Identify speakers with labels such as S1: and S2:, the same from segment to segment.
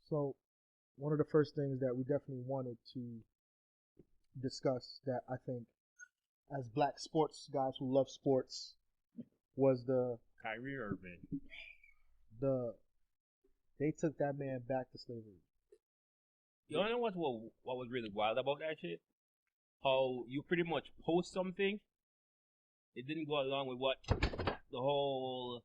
S1: So, one of the first things that we definitely wanted to discuss that I think, as black sports guys who love sports, was
S2: Kyrie Irving.
S1: the they took that man back to slavery.
S2: You know what was really wild about that shit? How you pretty much post something, it didn't go along with what the whole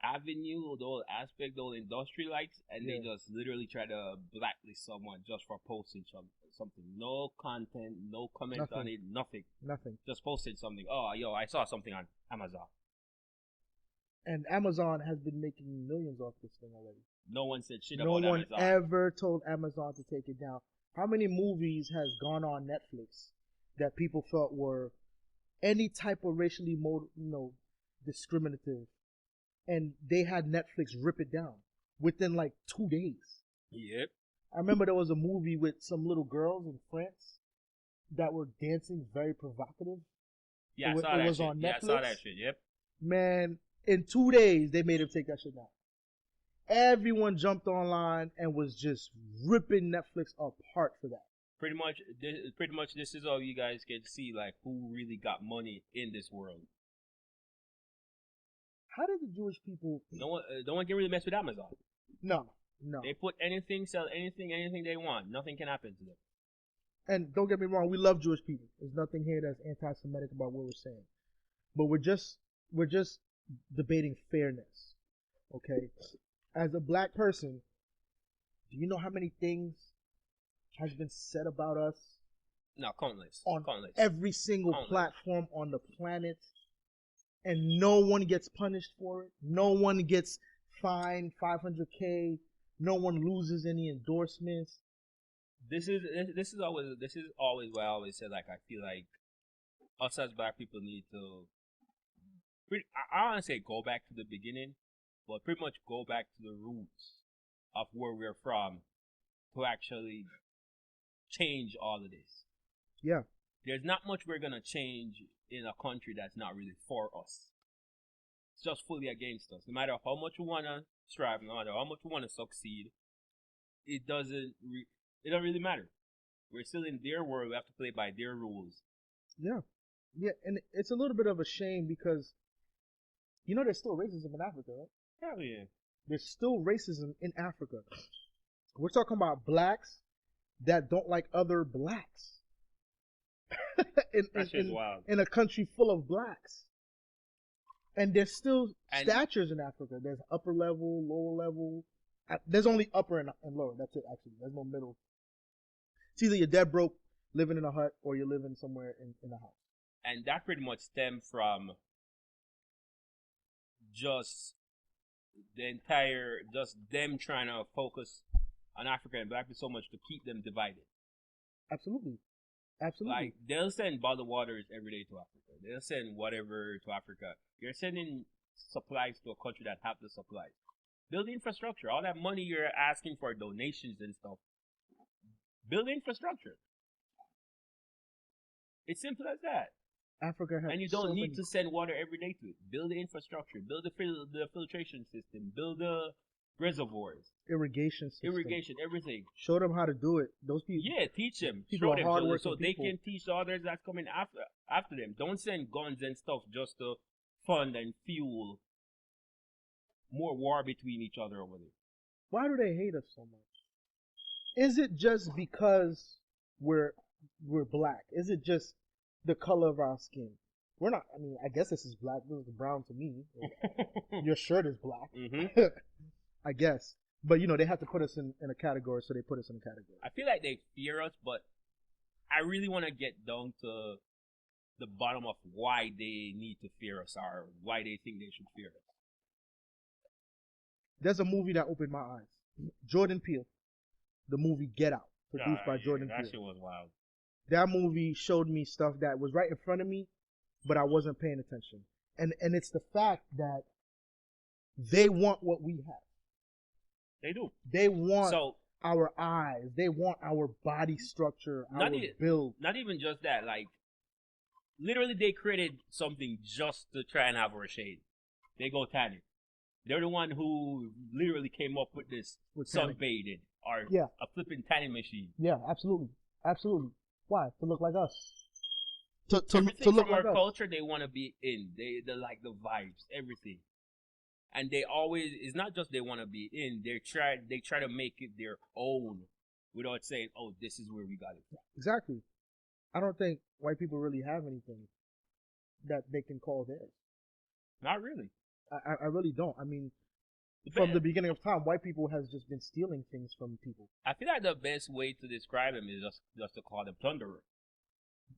S2: avenue, the whole aspect, the whole industry likes, and they just literally try to blacklist someone just for posting something. No content, no comment on it, nothing.
S1: Nothing.
S2: Just posted something. Oh, yo, I saw something on Amazon.
S1: And Amazon has been making millions off this thing already.
S2: No one said shit
S1: No
S2: about
S1: one
S2: Amazon.
S1: ever told Amazon to take it down. How many movies has gone on Netflix that people felt were any type of racially discriminative, and they had Netflix rip it down within like 2 days?
S2: Yep.
S1: I remember there was a movie with some little girls in France that were dancing very provocative.
S2: Yeah,
S1: it was on Netflix.
S2: Yeah, I saw that shit. Yep.
S1: Man, in 2 days they made him take that shit down. Everyone jumped online and was just ripping Netflix apart for that.
S2: Pretty much, this is all you guys get to see, like, who really got money in this world.
S1: How did the Jewish people?
S2: No one can really mess with Amazon.
S1: No.
S2: They put anything, sell anything they want. Nothing can happen to them.
S1: And don't get me wrong, we love Jewish people. There's nothing here that's anti-Semitic about what we're saying, but we're just debating fairness. Okay, as a black person, do you know how many things has been said about us?
S2: No, countless.
S1: On
S2: countless.
S1: every single platform on the planet, and no one gets punished for it. No one gets fined $500K. No one loses any endorsements.
S2: This is always what I always say. Like, I feel like us as black people need to. I don't want to say go back to the beginning, but pretty much go back to the roots of where we're from to actually change all of this.
S1: Yeah.
S2: There's not much we're gonna change in a country that's not really for us. It's just fully against us. No matter how much we wanna strive, no matter how much we wanna succeed, it doesn't really matter. We're still in their world. We have to play by their rules.
S1: Yeah, and it's a little bit of a shame because, there's still racism in Africa, right?
S2: Hell yeah.
S1: There's still racism in Africa. We're talking about blacks that don't like other blacks.
S2: That shit's wild.
S1: In a country full of blacks. And there's still statures in Africa. There's upper level, lower level. There's only upper and lower. That's it, actually. There's no middle. It's either you're dead broke, living in a hut, or you're living somewhere in a house.
S2: And that pretty much stemmed from just them trying to focus on Africa and black people so much to keep them divided.
S1: Absolutely.
S2: Like, they'll send bottled waters every day to Africa. They'll send whatever to Africa. You're sending supplies to a country that have the supplies. Build infrastructure. All that money you're asking for donations and stuff. Build infrastructure. It's simple as that.
S1: Africa has,
S2: and you don't need to send water every day to it. Build the infrastructure. Build the filtration system. Build the reservoirs.
S1: Irrigation system.
S2: Everything.
S1: Show them how to do it. Those people.
S2: Yeah, teach them.
S1: Show them
S2: so they can teach others that's coming after them. Don't send guns and stuff just to fund and fuel more war between each other over there.
S1: Why do they hate us so much? Is it just because we're black? Is it just the color of our skin? We're not. I mean, I guess this is black. This is brown to me. Your shirt is black.
S2: Mm-hmm.
S1: I guess. But, they have to put us in a category, so they put us in a category.
S2: I feel like they fear us, but I really want to get down to the bottom of why they need to fear us or why they think they should fear us.
S1: There's a movie that opened my eyes. Jordan Peele. The movie Get Out, produced by Jordan Peele.
S2: That shit was wild.
S1: That movie showed me stuff that was right in front of me, but I wasn't paying attention. And it's the fact that they want what we have.
S2: They do.
S1: They want our eyes. They want our body structure, our build.
S2: Not even just that. Like, literally, they created something just to try and have our shade. They go tan it. They're the one who literally came up with this
S1: With tanning.
S2: sunbathing or
S1: Yeah.
S2: a flipping tanning machine.
S1: Yeah, absolutely. Absolutely. Why? To look like us. To
S2: Everything
S1: look
S2: from
S1: like
S2: our
S1: us.
S2: culture, they want to be in. They like the vibes, everything. And they always, it's not just they want to be in. They try to make it their own without saying, oh, this is where we got it from.
S1: Exactly. I don't think white people really have anything that they can call theirs.
S2: Not really.
S1: I really don't. I mean, from the beginning of time, white people has just been stealing things from people.
S2: I feel like the best way to describe them is just to call them plunderers.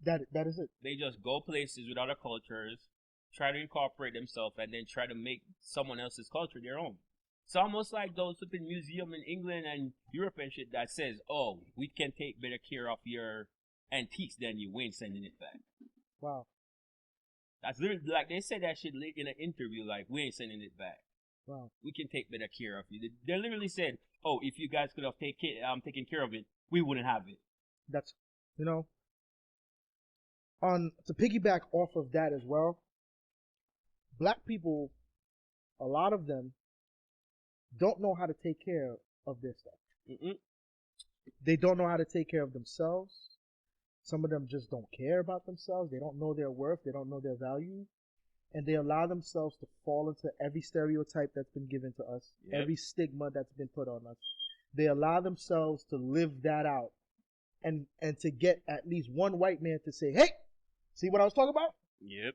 S1: That is it.
S2: They just go places with other cultures, try to incorporate themselves, and then try to make someone else's culture their own. It's almost like those flipping museum in England and Europe and shit that says, oh, we can take better care of your antiques than you. We ain't sending it back.
S1: Wow.
S2: That's literally, like, they said that shit in an interview, like, we ain't sending it back.
S1: Wow.
S2: We can take better care of you. They literally said, oh, if you guys could have taken care of it, we wouldn't have it.
S1: That's, you know, to piggyback off of that as well, black people, a lot of them don't know how to take care of their stuff.
S2: Mm-mm.
S1: They don't know how to take care of themselves. Some of them just don't care about themselves. They don't know their worth. They don't know their value. And they allow themselves to fall into every stereotype that's been given to us, every stigma that's been put on us. They allow themselves to live that out and to get at least one white man to say, hey, see what I was talking about?
S2: Yep.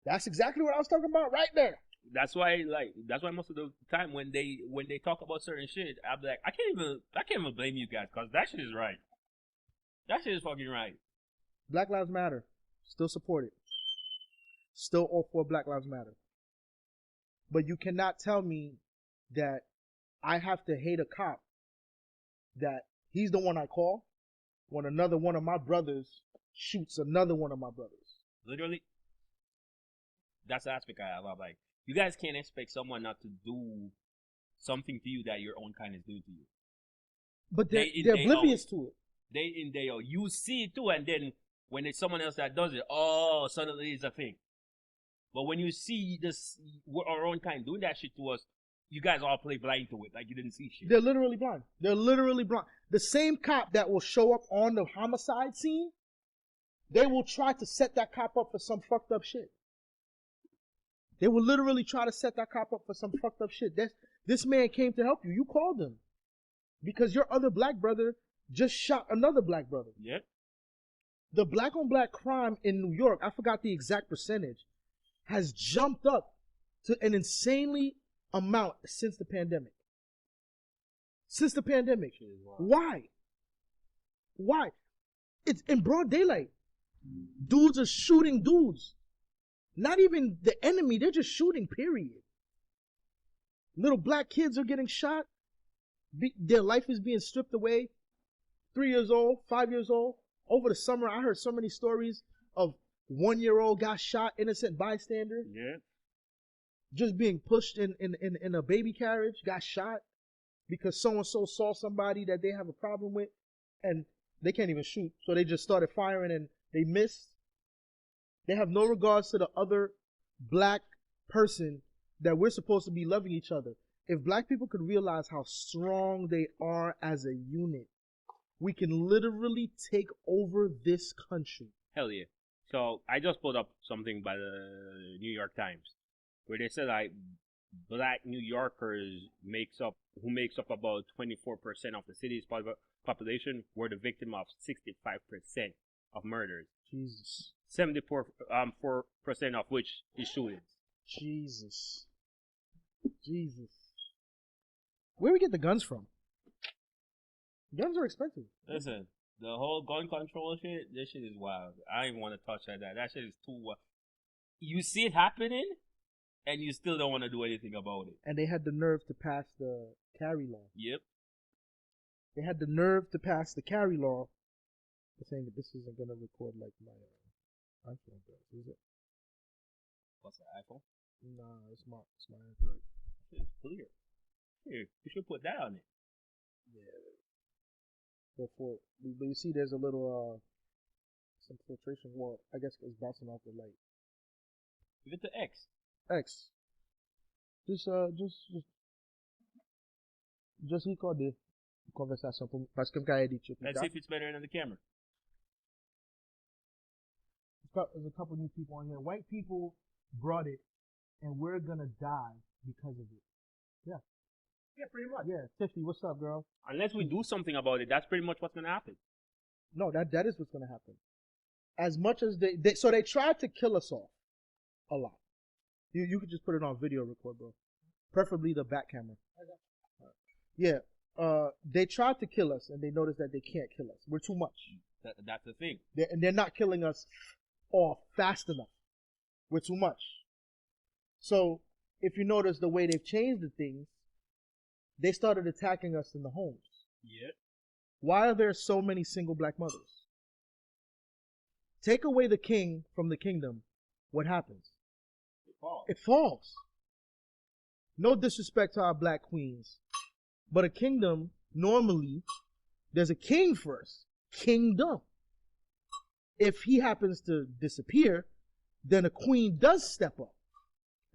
S1: That's exactly what I was talking about right there.
S2: That's why most of the time when they talk about certain shit, I'm like, I can't even blame you guys, because that shit is right. That shit is fucking right.
S1: Black Lives Matter. Still support it. Still all for Black Lives Matter. But you cannot tell me that I have to hate a cop, that he's the one I call when another one of my brothers shoots another one of my brothers.
S2: Literally. That's the aspect I have. I'm like, you guys can't expect someone not to do something to you that your own kind is doing to you.
S1: But they're oblivious to it.
S2: Day in, day out. You see it too, and then when it's someone else that does it, oh, suddenly it's a thing. But when you see our own kind doing that shit to us, you guys all play blind to it, like you didn't see shit.
S1: They're literally blind. They're literally blind. The same cop that will show up on the homicide scene, they will try to set that cop up for some fucked up shit. They will literally try to set that cop up for some fucked up shit. This man came to help you. You called him. Because your other black brother just shot another black brother.
S2: Yep.
S1: The black on black crime in New York, I forgot the exact percentage, has jumped up to an insanely amount since the pandemic. Since the pandemic. Why? Why? It's in broad daylight. Dudes are shooting dudes. Not even the enemy, they're just shooting, period. Little black kids are getting shot. Their life is being stripped away. 3 years old, 5 years old. Over the summer, I heard so many stories of 1-year-old got shot, innocent bystander.
S2: Yeah.
S1: Just being pushed in a baby carriage, got shot because so-and-so saw somebody that they have a problem with, and they can't even shoot. So they just started firing and they missed. They have no regards to the other black person that we're supposed to be loving each other. If black people could realize how strong they are as a unit, we can literally take over this country.
S2: Hell yeah. So I just pulled up something by the New York Times where they said like black New Yorkers who makes up about 24% of the city's population were the victim of 65% of murders.
S1: Jesus.
S2: 74% of which is shootings.
S1: Jesus. Where we get the guns from? Guns are expensive.
S2: Listen, the whole gun control shit, this shit is wild. I don't even want to touch that. That shit is too wild. You see it happening, and you still don't want to do anything about it.
S1: And they had the nerve to pass the carry law.
S2: Yep.
S1: They had the nerve to pass the carry law. They're saying that this isn't going to record like my iPhone does, is it?
S2: What's the iPhone?
S1: Nah, it's my Android.
S2: It's clear. Here, you should put that on it.
S1: Yeah. But you see there's a little some filtration. Well, I guess it's bouncing off the light.
S2: Give it to X.
S1: X. Just recorder conversation parce que m'ka edit yo.
S2: Let's see if it's better than the camera.
S1: There's a couple new people on here. White people brought it, and we're gonna die because of it. Yeah.
S2: Yeah, pretty much.
S1: Yeah, Tiffany, what's up, girl?
S2: Unless we do something about it, that's pretty much what's gonna happen.
S1: No, that is what's gonna happen. As much as they tried to kill us off a lot. You could just put it on video record, bro. Preferably the back camera. Yeah. They tried to kill us, and they noticed that they can't kill us. We're too much.
S2: That's the thing.
S1: They're not killing us off fast enough. We're too much. So if you notice the way they've changed the things, they started attacking us in the homes.
S2: Yep.
S1: Why are there so many single black mothers? Take away the king from the kingdom, what happens?
S2: It falls.
S1: It falls. No disrespect to our black queens, but a kingdom, normally, there's a king first. Kingdom. If he happens to disappear, then a queen does step up.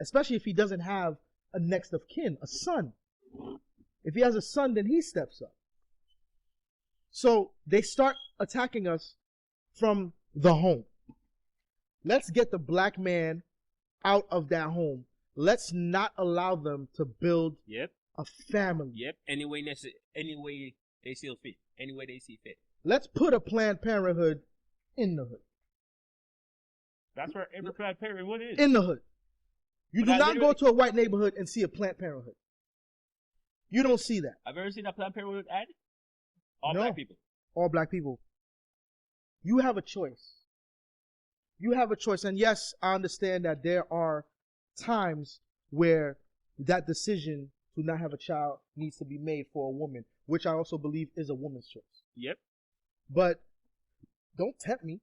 S1: Especially if he doesn't have a next of kin, a son. If he has a son, then he steps up. So they start attacking us from the home. Let's get the black man out of that home. Let's not allow them to build a family.
S2: Yep. Any way they see fit. Any way they see fit.
S1: Let's put a Planned Parenthood in the hood.
S2: That's where every Planned Parenthood is.
S1: In the hood. You do not go to a white neighborhood and see a Planned Parenthood. You don't see that.
S2: I've ever seen a Planned Parenthood ad? All
S1: No.
S2: black people.
S1: All black people. You have a choice. You have a choice. And yes, I understand that there are times where that decision to not have a child needs to be made for a woman, which I also believe is a woman's choice.
S2: Yep.
S1: But don't tempt me.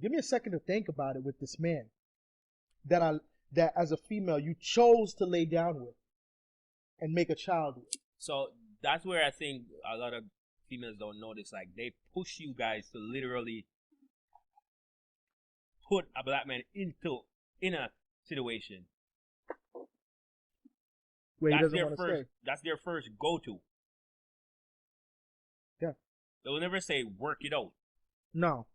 S1: Give me a second to think about it with this man that as a female you chose to lay down with and make a child with.
S2: So that's where I think a lot of females don't notice. Like, they push you guys to literally put a black man in a situation.
S1: Where he doesn't want to stay.
S2: That's their first go-to.
S1: Yeah.
S2: They'll never say work it out.
S1: No.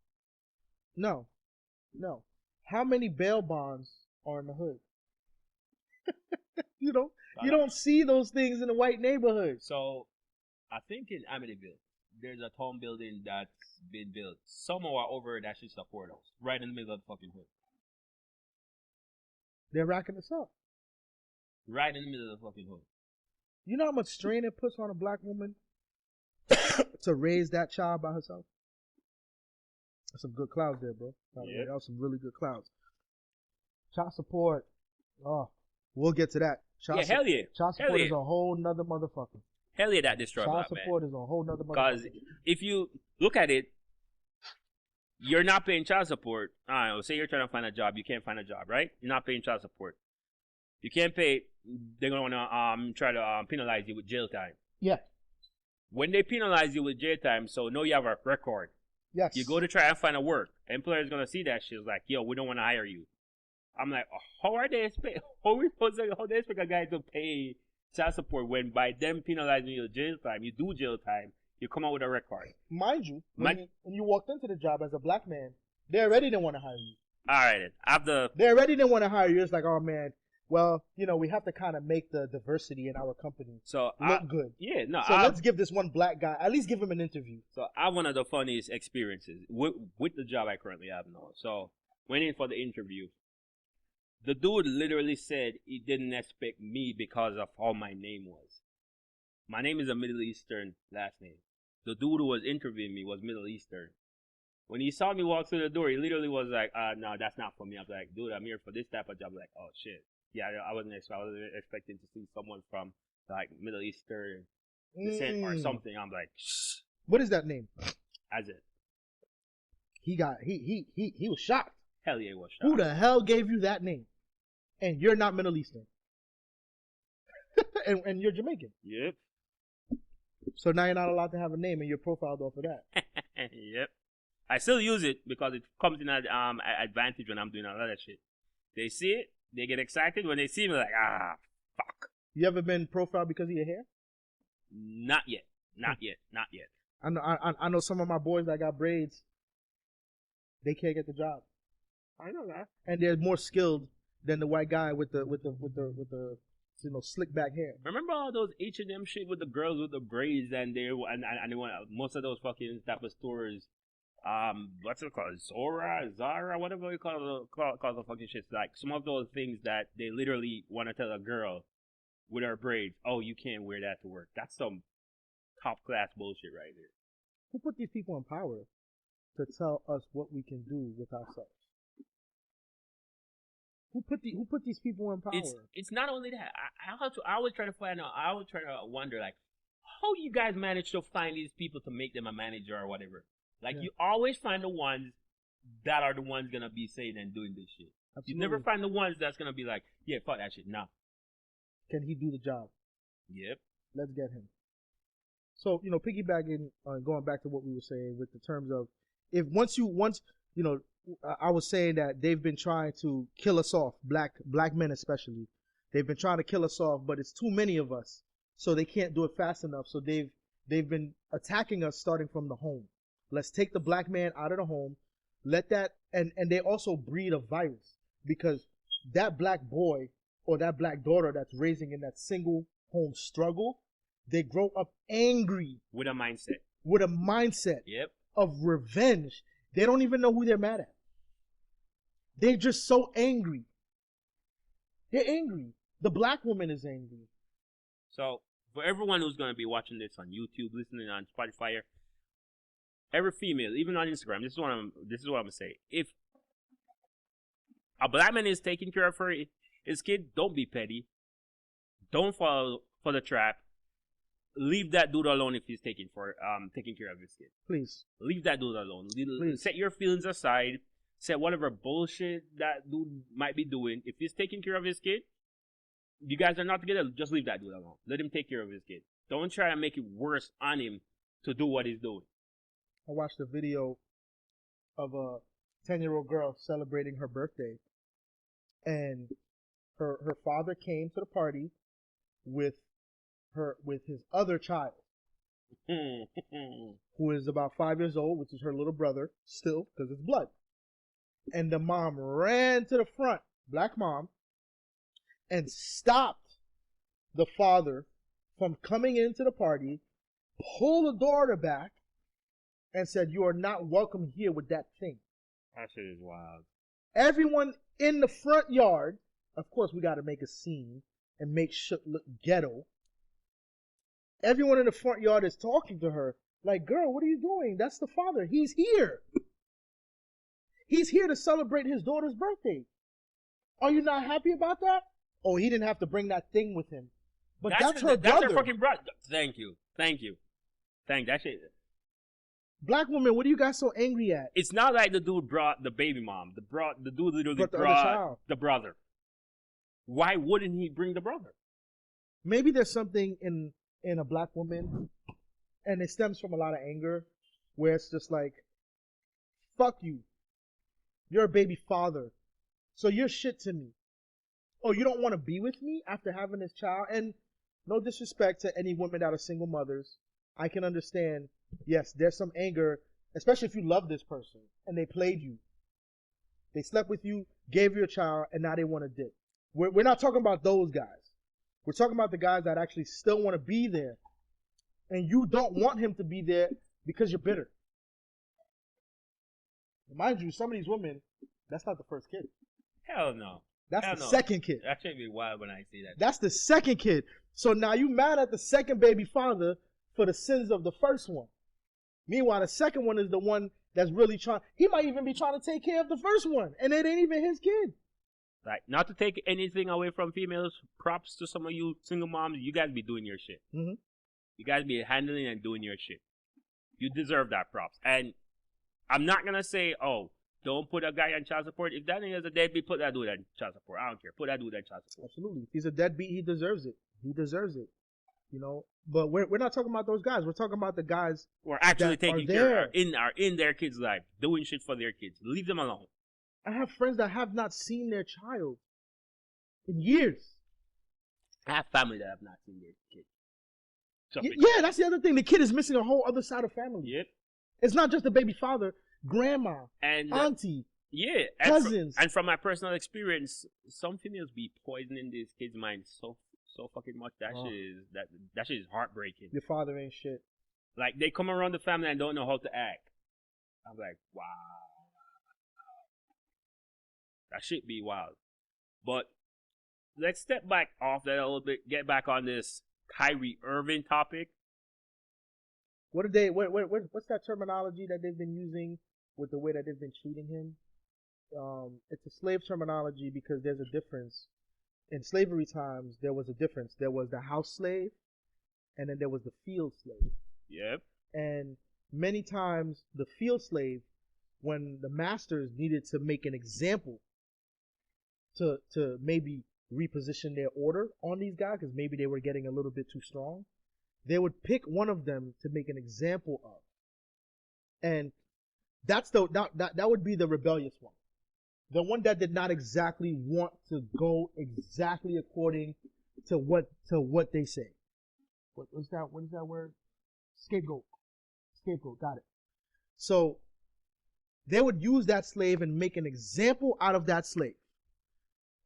S1: How many bail bonds are in the hood? You don't see those things in a white neighborhood.
S2: So I think in Amityville, there's a town building that's been built somewhere over that shit's a courthouse, right in the middle of the fucking hood.
S1: They're racking us up.
S2: Right in the middle of the fucking hood.
S1: You know how much strain it puts on a black woman to raise that child by herself? That's some good clouds there, bro.
S2: Yeah.
S1: That was some really good clouds. Child support. Oh, we'll get to that.
S2: Hell yeah.
S1: Child support is a whole nother motherfucker.
S2: Hell yeah, that destroyed
S1: Child
S2: black man.
S1: support is a whole nother motherfucker.
S2: Because if you look at it, you're not paying child support. Say you're trying to find a job, you can't find a job, right? You're not paying child support. You can't pay. They're gonna wanna try to penalize you with jail time.
S1: Yeah.
S2: When they penalize you with jail time, so now you have a record.
S1: Yes.
S2: You go to try and find a work. Employer's gonna see that shit. Like, yo, we don't want to hire you. I'm like, how are they expect? How they expect a guy to pay child support when by them penalizing you with jail time, you do jail time, you come out with a record?
S1: Mind you, when you walked into the job as a black man, they already didn't want to hire you.
S2: All right,
S1: they already didn't want to hire you. It's like, oh man, well, we have to kind of make the diversity in our company look good.
S2: Yeah, no.
S1: So let's give this one black guy, at least give him an interview.
S2: So I have one of the funniest experiences with the job I currently have now. So went in for the interview. The dude literally said he didn't expect me because of how my name was. My name is a Middle Eastern last name. The dude who was interviewing me was Middle Eastern. When he saw me walk through the door, he literally was like, no, that's not for me. I was like, dude, I'm here for this type of job. Like, oh shit. Yeah, I wasn't expecting to see someone from like Middle Eastern descent or something. I'm like, shh.
S1: What is that name?
S2: As it.
S1: He was shocked.
S2: Hell yeah, he was shocked.
S1: Who the hell gave you that name? And you're not Middle Eastern. and you're Jamaican.
S2: Yep.
S1: So now you're not allowed to have a name and you're profiled off of that.
S2: Yep. I still use it because it comes in at advantage when I'm doing a lot of shit. They see it, they get excited. When they see me, like,
S1: You ever been profiled because of your hair?
S2: Not yet. Not yet.
S1: I know some of my boys that got braids. They can't get the job,
S2: I know that.
S1: and they're more skilled than the white guy with the slick back hair.
S2: Remember all those H&M shit with the girls with the braids and they want most of those fucking type of stores. What's it called? Zara, whatever you call the fucking shit. Like some of those things that they literally want to tell a girl with her braids, oh, you can't wear that to work. That's some top class bullshit right there.
S1: Who put these people in power to tell us what we can do with ourselves? Who put these people in power?
S2: It's not only that. I always try to find out. I always try to wonder, like, how you guys manage to find these people to make them a manager or whatever. Like, you always find the ones that are the ones gonna be saying and doing this shit. Absolutely. You never find the ones that's gonna be like, yeah, fuck that shit. Nah.
S1: Can he do the job?
S2: Yep.
S1: Let's get him. So, piggybacking on going back to what we were saying with the terms of I was saying that they've been trying to kill us off, black men especially. They've been trying to kill us off, but it's too many of us, so they can't do it fast enough. So they've been attacking us starting from the home. Let's take the black man out of the home. Let that and they also breed a virus, because that black boy or that black daughter that's raising in that single home struggle, they grow up angry
S2: with a mindset.
S1: Yep. Of revenge. They don't even know who they're mad at. They're just so angry. They're angry. The black woman is angry.
S2: So, for everyone who's going to be watching this on YouTube, listening on Spotify, every female, even on Instagram, this is what I'm going to say. If a black man is taking care of his kid, don't be petty. Don't fall for the trap. Leave that dude alone if he's taking care of his kid.
S1: Please.
S2: Leave that dude alone.
S1: Please.
S2: Set your feelings aside. Set whatever bullshit that dude might be doing. If he's taking care of his kid, you guys are not together, just leave that dude alone. Let him take care of his kid. Don't try to make it worse on him to do what he's doing.
S1: I watched a video of a 10-year-old girl celebrating her birthday, and her father came to the party with his other child, who is about 5 years old, which is her little brother still, because it's blood. And the mom ran to the front, black mom, and stopped the father from coming into the party, pulled the daughter back, and said, "You are not welcome here with that thing."
S2: That shit is wild.
S1: Everyone in the front yard, of course we got to make a scene and make shit look ghetto. Everyone in the front yard is talking to her like, "Girl, what are you doing? That's the father. He's here. He's here to celebrate his daughter's birthday. Are you not happy about that?" Oh, he didn't have to bring that thing with him. But that's her brother.
S2: That's her fucking brother. Thank you. That shit.
S1: Black woman, what are you guys so angry at?
S2: It's not like the dude brought the baby mom. The dude literally brought the brother. Why wouldn't he bring the brother?
S1: Maybe there's something in a black woman, and it stems from a lot of anger, where it's just like, fuck you. You're a baby father, so you're shit to me. Oh, you don't want to be with me after having this child? And no disrespect to any women that are single mothers. I can understand, yes, there's some anger, especially if you love this person and they played you. They slept with you, gave you a child, and now they want to dip. We're not talking about those guys. We're talking about the guys that actually still want to be there, and you don't want him to be there because you're bitter. Mind you, some of these women, that's not the first kid.
S2: Hell no.
S1: That's the second kid.
S2: That should be wild when I see that.
S1: That's the second kid. So now you mad at the second baby father for the sins of the first one. Meanwhile, the second one is the one that's really trying. He might even be trying to take care of the first one, and it ain't even his kid.
S2: Like, not to take anything away from females, props to some of you single moms. You guys be doing your shit.
S1: Mm-hmm.
S2: You guys be handling and doing your shit. You deserve that props. And I'm not going to say, oh, don't put a guy on child support. If that nigga is a deadbeat, put that dude on child support. I don't care. Put that dude on child support.
S1: Absolutely. If he's a deadbeat, he deserves it. He deserves it. You know, but we're not talking about those guys. We're talking about the guys
S2: who are actually taking care of in their kids' life, doing shit for their kids. Leave them alone.
S1: I have friends that have not seen their child in years.
S2: I have family that have not seen their kid.
S1: Yeah, that's the other thing. The kid is missing a whole other side of family.
S2: Yep.
S1: It's not just the baby father, grandma,
S2: and
S1: auntie,
S2: yeah,
S1: cousins.
S2: And from my personal experience, some females be poisoning these kids' minds so fucking much. That shit is heartbreaking.
S1: Your father ain't shit.
S2: Like, they come around the family and don't know how to act. I'm like, wow. That shit be wild. But let's step back off that a little bit, get back on this Kyrie Irving topic.
S1: What's that terminology that they've been using with the way that they've been treating him? It's a slave terminology because there's a difference. In slavery times, there was a difference. There was the house slave, and then there was the field slave.
S2: Yep.
S1: And many times, the field slave, when the masters needed to make an example to maybe reposition their order on these guys, because maybe they were getting a little bit too strong, they would pick one of them to make an example of. And that would be the rebellious one. The one that did not exactly want to go exactly according to what they say. What is that word? Scapegoat. Got it. So they would use that slave and make an example out of that slave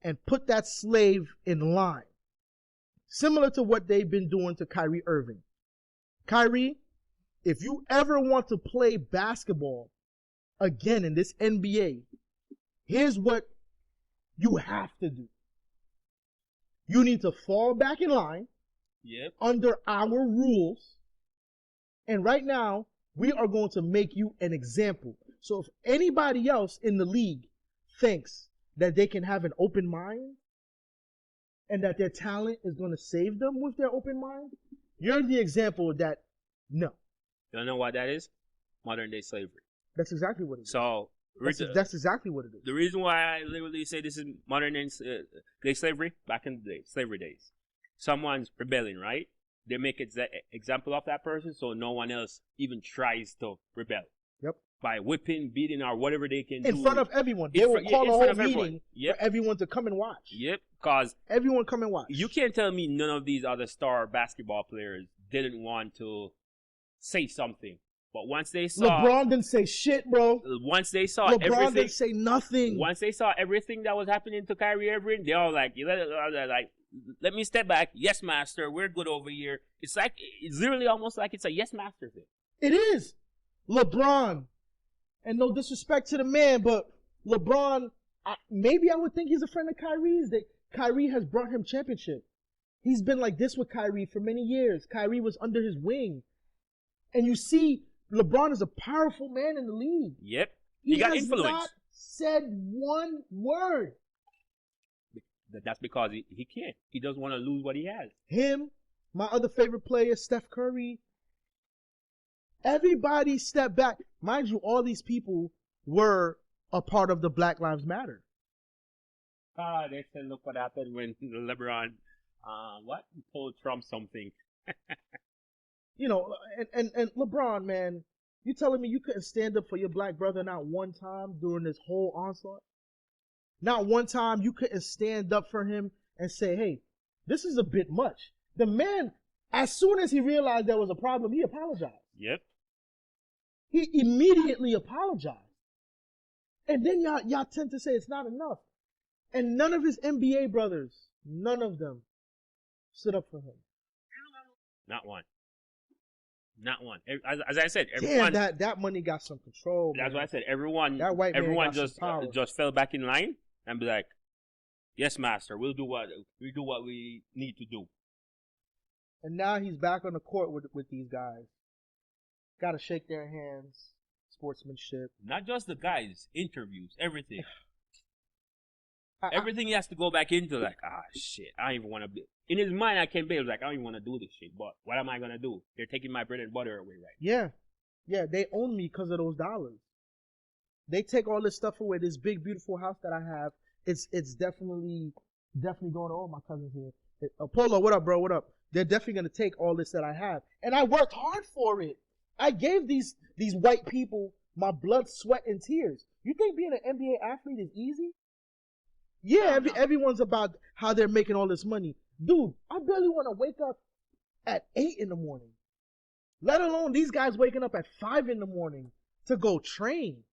S1: and put that slave in line. Similar to what they've been doing to Kyrie Irving. Kyrie, if you ever want to play basketball again in this NBA, here's what you have to do. You need to fall back in line.
S2: Yep.
S1: Under our rules. And right now, we are going to make you an example. So if anybody else in the league thinks that they can have an open mind and that their talent is going to save them with their open mind, you're the example that no.
S2: You don't know what that is? Modern day slavery.
S1: That's exactly what it is.
S2: So
S1: that's exactly what it is.
S2: The reason why I literally say this is modern day slavery, back in the day, slavery days. Someone's rebelling, right? They make an example of that person so no one else even tries to rebel.
S1: Yep. By
S2: whipping, beating, or whatever they can do.
S1: In front of everyone. They will call a whole meeting for everyone to come and watch.
S2: Yep. Because
S1: everyone come and watch.
S2: You can't tell me none of these other star basketball players didn't want to say something. But once they saw...
S1: LeBron didn't say shit, bro.
S2: Once they saw
S1: everything... LeBron didn't say nothing.
S2: Once they saw everything that was happening to Kyrie Irving, they all like, let me step back. Yes, master. We're good over here. It's literally almost like it's a yes, master thing.
S1: It is. LeBron. And no disrespect to the man, but LeBron, maybe I would think he's a friend of Kyrie's. Kyrie has brought him championship. He's been like this with Kyrie for many years. Kyrie was under his wing. And you see, LeBron is a powerful man in the league.
S2: Yep. He got influence.
S1: He has not said one word.
S2: That's because he can't. He doesn't want to lose what he has.
S1: Him, my other favorite player, Steph Curry. Everybody stepped back. Mind you, all these people were a part of the Black Lives Matter.
S2: They said, look what happened when LeBron, told Trump something.
S1: You know, and LeBron, man, you telling me you couldn't stand up for your black brother not one time during this whole onslaught? Not one time you couldn't stand up for him and say, hey, this is a bit much. The man, as soon as he realized there was a problem, he apologized.
S2: Yep.
S1: He immediately apologized. And then y'all tend to say it's not enough. And none of his NBA brothers, none of them stood up for him.
S2: Not one. Not one. As I said, everyone.
S1: Damn, that money got some control.
S2: That's
S1: man.
S2: what I said. Everyone just fell back in line and be like, "Yes, master. We'll do what we need to do."
S1: And now he's back on the court with these guys. Got to shake their hands. Sportsmanship.
S2: Not just the guys. Interviews. Everything. Everything he has to go back into like, shit, I don't even want to be. In his mind, I can't be. He was like, I don't even want to do this shit, but what am I going to do? They're taking my bread and butter away, right?
S1: Yeah. Yeah, they own me because of those dollars. They take all this stuff away. This big, beautiful house that I have, it's definitely going to all my cousins here. Apollo, what up, bro? What up? They're definitely going to take all this that I have. And I worked hard for it. I gave these white people my blood, sweat, and tears. You think being an NBA athlete is easy? Yeah, everyone's about how they're making all this money. Dude, I barely want to wake up at 8 in the morning. Let alone these guys waking up at 5 in the morning to go train.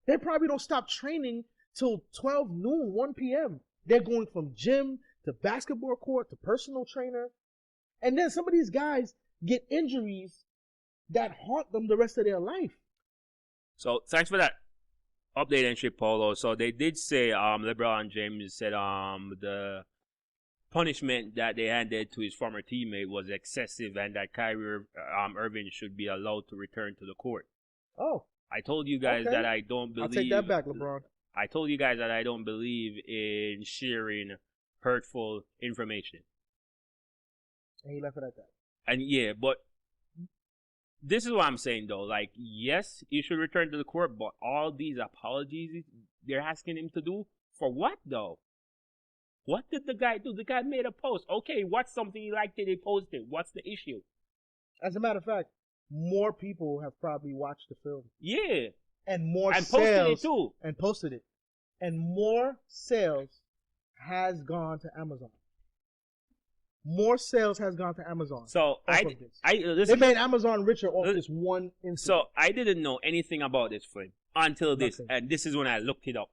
S1: They probably don't stop training till 12 noon, 1 p.m. They're going from gym to basketball court to personal trainer. And then some of these guys get injuries that haunt them the rest of their life.
S2: So thanks for that update and shit, Polo. So they did say, LeBron James said the punishment that they handed to his former teammate was excessive and that Kyrie Irving should be allowed to return to the court.
S1: Oh.
S2: I told you guys that I don't believe...
S1: I'll take that back, LeBron.
S2: I told you guys that I don't believe in sharing hurtful information.
S1: And he left it at that.
S2: And yeah, but this is what I'm saying though. Like, yes, he should return to the court, but all these apologies they're asking him to do, for what though? What did the guy do? The guy made a post. Okay, what's something he liked that he posted? What's the issue?
S1: As a matter of fact, more people have probably watched the film.
S2: Yeah.
S1: And more
S2: and
S1: sales.
S2: Posted it too.
S1: And posted it. And more sales has gone to Amazon. More sales has gone to Amazon.
S2: So
S1: they made Amazon richer off this one incident.
S2: So I didn't know anything about this film until this.
S1: Nothing.
S2: And this is when I looked it up.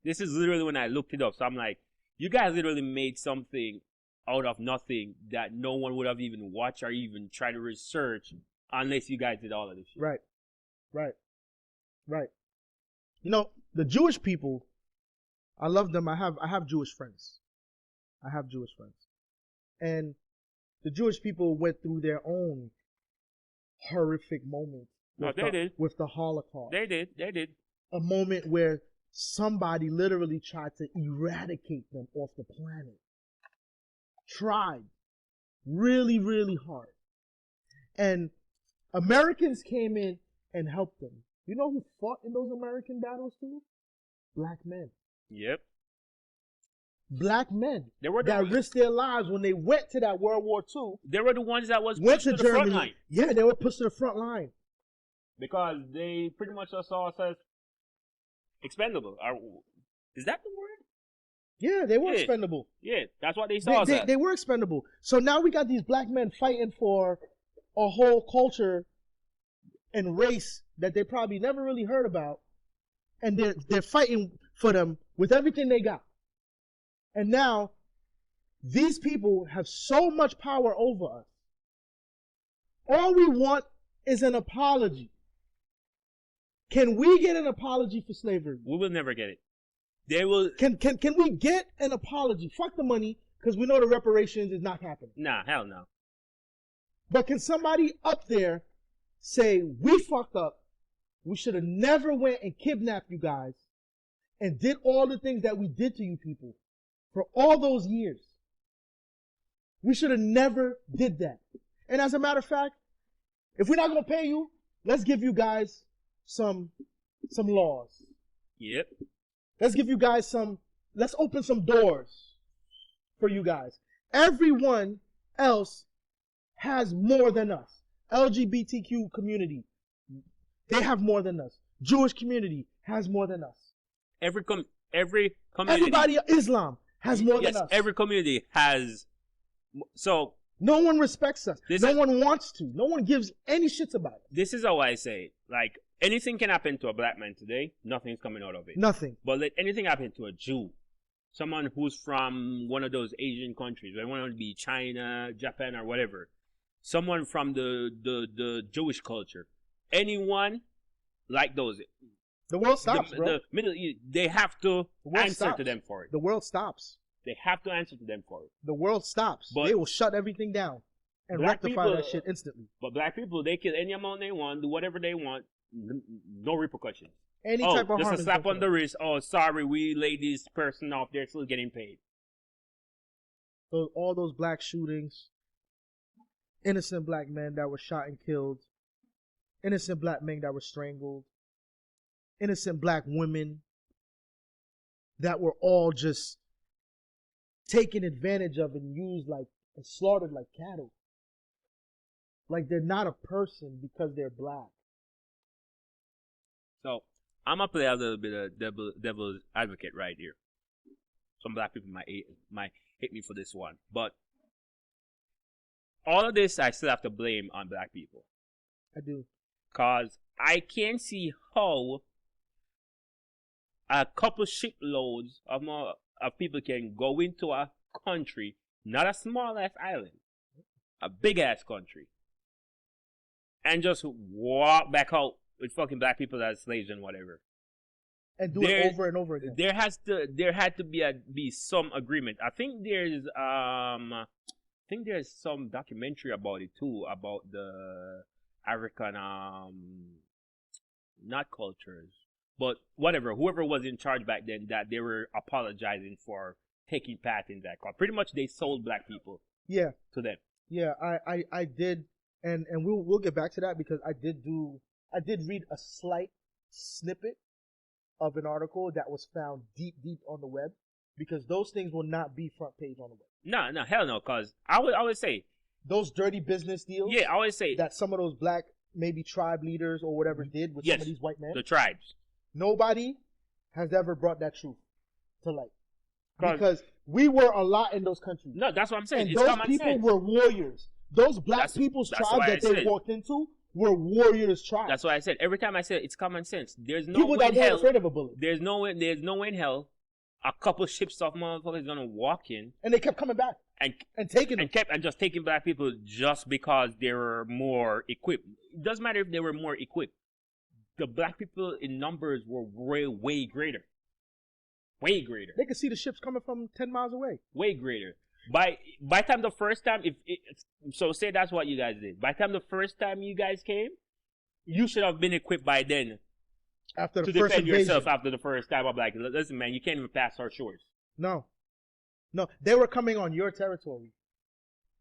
S2: This is literally when I looked it up. So I'm like, you guys literally made something out of nothing that no one would have even watched or even tried to research unless you guys did all of this shit.
S1: Right. You know, the Jewish people, I love them. I have Jewish friends. And the Jewish people went through their own horrific moment.
S2: With
S1: the Holocaust.
S2: They did.
S1: A moment where somebody literally tried to eradicate them off the planet. Tried really, really hard. And Americans came in and helped them. You know who fought in those American battles too? Black men.
S2: Yep.
S1: Black men that risked their lives when they went to that World War II.
S2: They were the ones that was pushed to the front line.
S1: Yeah, they were pushed to the front line.
S2: Because they pretty much saw us as expendable. Is that the word?
S1: Yeah, they were expendable.
S2: Yeah, that's what they saw us as.
S1: They were expendable. So now we got these black men fighting for a whole culture and race that they probably never really heard about. And they're fighting for them with everything they got. And now, these people have so much power over us. All we want is an apology. Can we get an apology for slavery?
S2: We will never get it. They will.
S1: Can we get an apology? Fuck the money, because we know the reparations is not happening.
S2: Nah, hell no.
S1: But can somebody up there say, we fucked up, we should have never went and kidnapped you guys and did all the things that we did to you people for all those years. We should have never did that. And as a matter of fact, if we're not going to pay you, let's give you guys some laws.
S2: Yep.
S1: Let's give you guys let's open some doors for you guys. Everyone else has more than us. LGBTQ community, they have more than us. Jewish community has more than us.
S2: Every community.
S1: Everybody, Islam has more than us.
S2: Every community has. So
S1: no one respects us. No one wants to. No one gives any shits about it.
S2: This is how I say it. Like, anything can happen to a black man today. Nothing's coming out of it.
S1: Nothing.
S2: But let anything happen to a Jew, someone who's from one of those Asian countries, whether it want to be China, Japan, or whatever, someone from the Jewish culture, anyone like those.
S1: The world stops, bro.
S2: The Middle East, they have to answer to them for it.
S1: The world stops.
S2: They have to answer to them for it.
S1: The world stops. But they will shut everything down and rectify that shit instantly.
S2: But black people, they kill any amount they want, do whatever they want, no repercussions.
S1: Any type of harm.
S2: Just a slap on the wrist. Oh, sorry, we laid this person off. They're still getting paid.
S1: So all those black shootings, innocent black men that were shot and killed, innocent black men that were strangled, innocent black women that were all just taken advantage of and used and slaughtered like cattle. Like they're not a person because they're black.
S2: So I'm gonna play a little bit of devil's advocate right here. some black people might hate me for this one, but all of this I still have to blame on black people.
S1: I do.
S2: Cause I can't see how a couple shiploads of people can go into a country, not a small ass island, a big ass country, and just walk back out with fucking black people as slaves and whatever.
S1: And do it over and over again.
S2: There had to be some agreement. I think there's some documentary about it too, about the African not cultures, but whatever, whoever was in charge back then, that they were apologizing for taking part in that. Pretty much they sold black people to them.
S1: Yeah, I did, and we'll get back to that, because I did read a slight snippet of an article that was found deep on the web, because those things will not be front page on the web.
S2: No, hell no, cause I would say
S1: those dirty business deals.
S2: Yeah, I always say
S1: that some of those black maybe tribe leaders or whatever did with some of these white men.
S2: The tribes.
S1: Nobody has ever brought that truth to light, because we were a lot in those countries.
S2: No, that's what I'm saying.
S1: And
S2: it's
S1: those people were warriors. Those black people's tribes that they walked into were warriors tribes.
S2: That's why I said every time I said it's common sense. There's no
S1: people
S2: way
S1: that weren't afraid of a bullet.
S2: There's no way in hell a couple ships of motherfuckers gonna walk in,
S1: and they kept coming back and taking them.
S2: and just taking black people just because they were more equipped. It doesn't matter if they were more equipped. The black people in numbers were way greater. Way greater.
S1: They could see the ships coming from 10 miles away.
S2: Way greater. By time the first time, so say that's what you guys did. By the time the first time you guys came, you should have been equipped by then.
S1: After the
S2: to
S1: first
S2: defend
S1: invasion.
S2: yourself after the first time. I'm like, listen, man, you can't even pass our shores.
S1: No, they were coming on your territory.